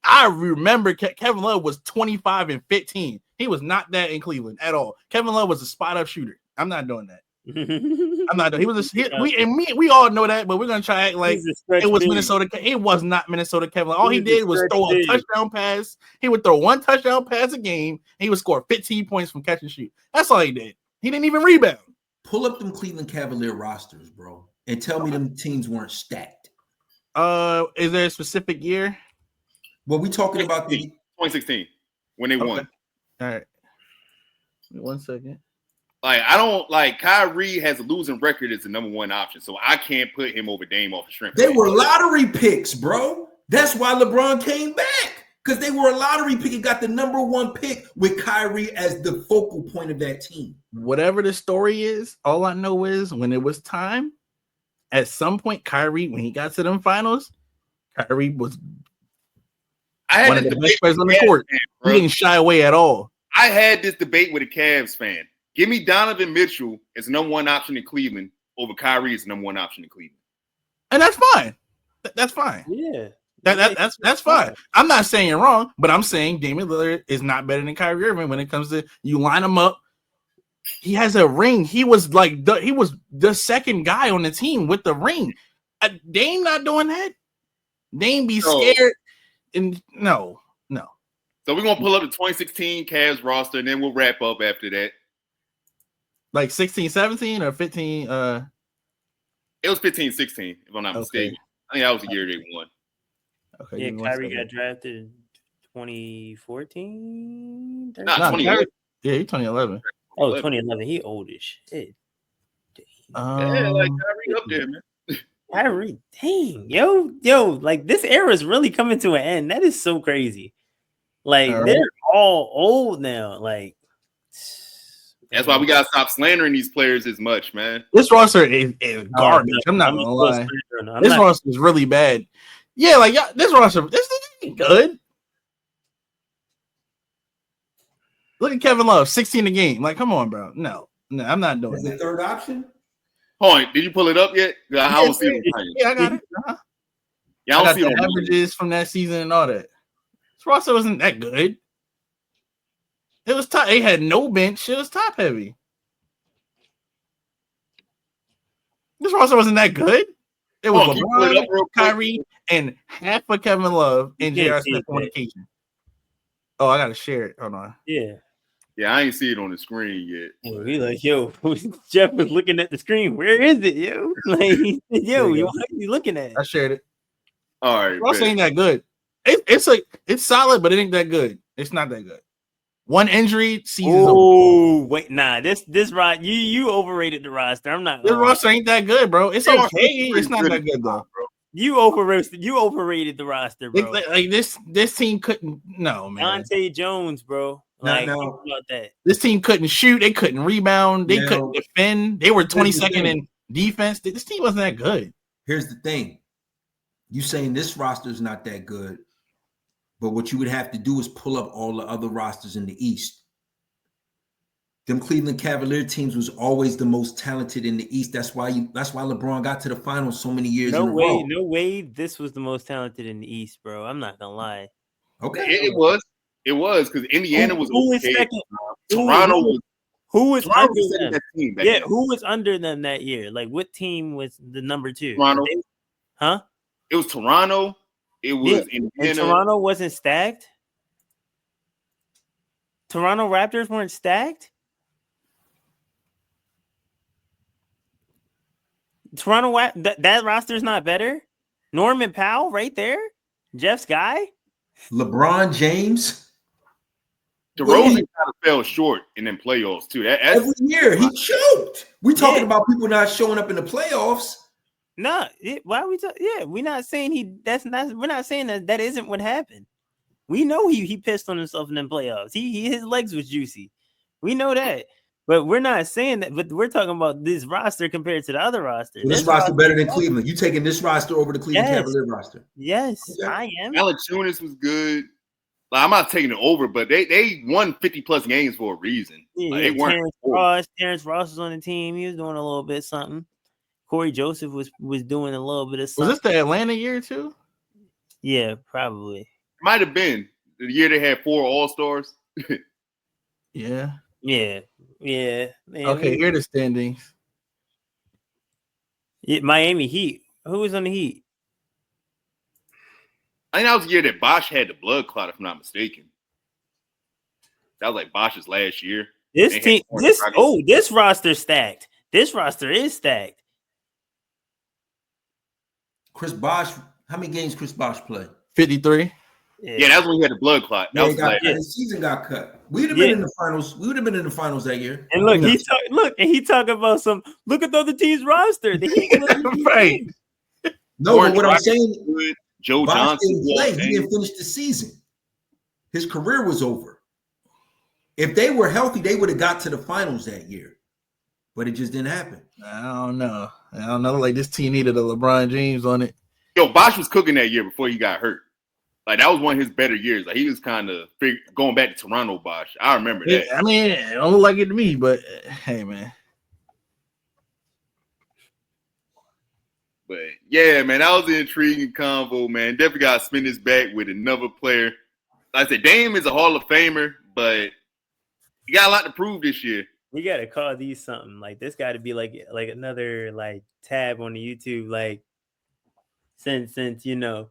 I remember Kevin Love was 25 and 15. He was not that in Cleveland at all. Kevin Love was a spot up shooter. I'm not doing that. I'm not doing. He was we all know that, but we're gonna try to act like it was Minnesota. It was not Minnesota Kevin Love. All he did was throw a touchdown pass. He would throw 1 touchdown pass a game. And he would score 15 points from catch and shoot. That's all he did. He didn't even rebound. Pull up them Cleveland Cavalier rosters, bro, and tell me them teams weren't stacked. Is there a specific year? Well, we talking about the 2016 when they won. All right. 1 second. Like, I don't like Kyrie has a losing record as the number 1 option, so I can't put him over Dame off the strength. They were lottery picks, bro. That's why LeBron came back, because they were a lottery pick and got the number 1 pick with Kyrie as the focal point of that team. Whatever the story is, all I know is when it was time, at some point, Kyrie, when he got to them finals, Kyrie was one of the best players on the court. He didn't shy away at all. I had this debate with a Cavs fan. Give me Donovan Mitchell as number 1 option in Cleveland over Kyrie as number 1 option in Cleveland. And that's fine. That's fine. Yeah. That's fine. I'm not saying you're wrong, but I'm saying Damian Lillard is not better than Kyrie Irving when it comes to you line him up. He has a ring. He was the second guy on the team with the ring. Dame not doing that. Dame be scared. And no. So we're gonna pull up the 2016 Cavs roster, and then we'll wrap up after that. Like 16, 17 or 15. It was 15, 16, if I'm not mistaken. I think that was the year they won. Okay. Yeah, Kyrie got drafted in 2014. Nah, 2011. Yeah, he 2011. Oh, 2011. He old as shit. Yeah, like Kyrie up there, man. Kyrie, dang, yo, like this era is really coming to an end. That is so crazy. Like they're all old now. Like that's why we gotta stop slandering these players as much, man. This roster is garbage. I'm not gonna lie. This roster is really bad. Yeah, like this roster, this is good. Look at Kevin Love, 16 a game. Like, come on, bro. No, I'm not doing that. The third option. Point. Did you pull it up yet? I don't see it. Yeah, I got it. Yeah, I don't see the averages from that season and all that. This roster wasn't that good. It was top. They had no bench. It was top heavy. This roster wasn't that good. It was LeBron, Kyrie, and half of Kevin Love and J.R. Smith on occasion. Oh, I gotta share it. Hold on. Yeah, I ain't see it on the screen yet. Well, he like, yo, Jeff was looking at the screen. Where is it, yo? Like, yo, what are you looking at? I shared it. All right, roster ain't that good. It's solid, but it ain't that good. It's not that good. One injury season. Oh, wait, nah. This you overrated the roster. I'm not. This roster ain't that good, bro. It's okay. It's not that good though, bro. You overrated the roster, bro. Like this team couldn't. No, man. Dante Jones, bro. Like, no. think about that. This team couldn't shoot. They couldn't rebound. They couldn't defend. They were 22nd in defense. This team wasn't that good. Here's the thing. You saying this roster is not that good, but what you would have to do is pull up all the other rosters in the East. Them Cleveland Cavalier teams was always the most talented in the East. That's why LeBron got to the finals so many years in a row. No way this was the most talented in the East, bro. I'm not gonna lie. Okay. It was because Indiana was second. Toronto was who was under them? That team who was under them that year? Like what team was the number 2? Toronto. Huh? It was Toronto. It was Indiana. And Toronto wasn't stacked. Toronto Raptors weren't stacked. That roster's not better. Norman Powell right there. Jeff's guy. LeBron James. DeRozan kind of fell short in them playoffs too. Every year he choked. We talking about people not showing up in the playoffs. No, why are we talking? Yeah, we're not saying we're not saying that isn't what happened. We know he pissed on himself in them playoffs. His legs was juicy. We know that. But we're not saying that, but we're talking about this roster compared to the other roster. Well, this roster better than Cleveland. You taking this roster over the Cleveland Cavalier roster? Yes, okay. I am. Valanciunas was good. Like, I'm not taking it over, but they won 50+ games for a reason. Yeah, like, they weren't. Terrence Ross was on the team. He was doing a little bit something. Corey Joseph was doing a little bit of something. Was this the Atlanta year too? Yeah, probably. It might have been the year they had 4 All-Stars. Yeah. Man, okay, here are the standings. Miami Heat. Who was on the Heat? I think that was the year that Bosh had the blood clot, if I'm not mistaken. That was like Bosh's last year. This roster stacked. This roster is stacked. Chris Bosh, how many games Chris Bosh played? 53. Yeah, that's when he had the blood clot. The season got cut. We'd have been in the finals. We would have been in the finals that year. And look, he talking about some. Look at the other team's roster. Right. No, but what I'm saying, Joe Johnson didn't play. He didn't finish the season. His career was over. If they were healthy, they would have got to the finals that year. But it just didn't happen. I don't know. Like this team needed a LeBron James on it. Yo, Bosh was cooking that year before he got hurt. Like that was one of his better years. Like he was kind of going back to Toronto Bosh. I remember that. Yeah, I mean, it don't look like it to me, but hey, man. But yeah, man, that was an intriguing convo, man. Definitely got to spin this back with another player. Like I said, Dame is a Hall of Famer, but he got a lot to prove this year. We gotta call these something. Like this got to be like another like tab on the YouTube. Like since you know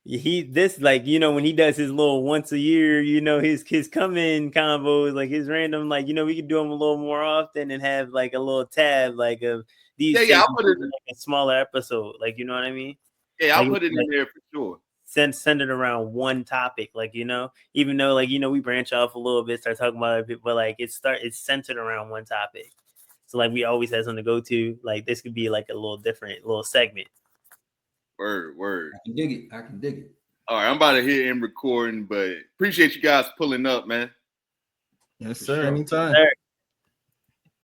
he this like you know when he does his little once a year, you know his come in combos, like his random like you know we could do them a little more often and have like a little tab like of these. Yeah, I'll put it like a smaller episode. Like you know what I mean? Yeah, I'll like, put it in there for sure. Send it around one topic, like you know, even though like you know we branch off a little bit, start talking about it, but like it's centered around one topic. So like we always have something to go to. Like this could be like a little different little segment. Word. I can dig it. All right, I'm about to hit end recording, but appreciate you guys pulling up, man. Yes, For sir. sure. Anytime. Sir.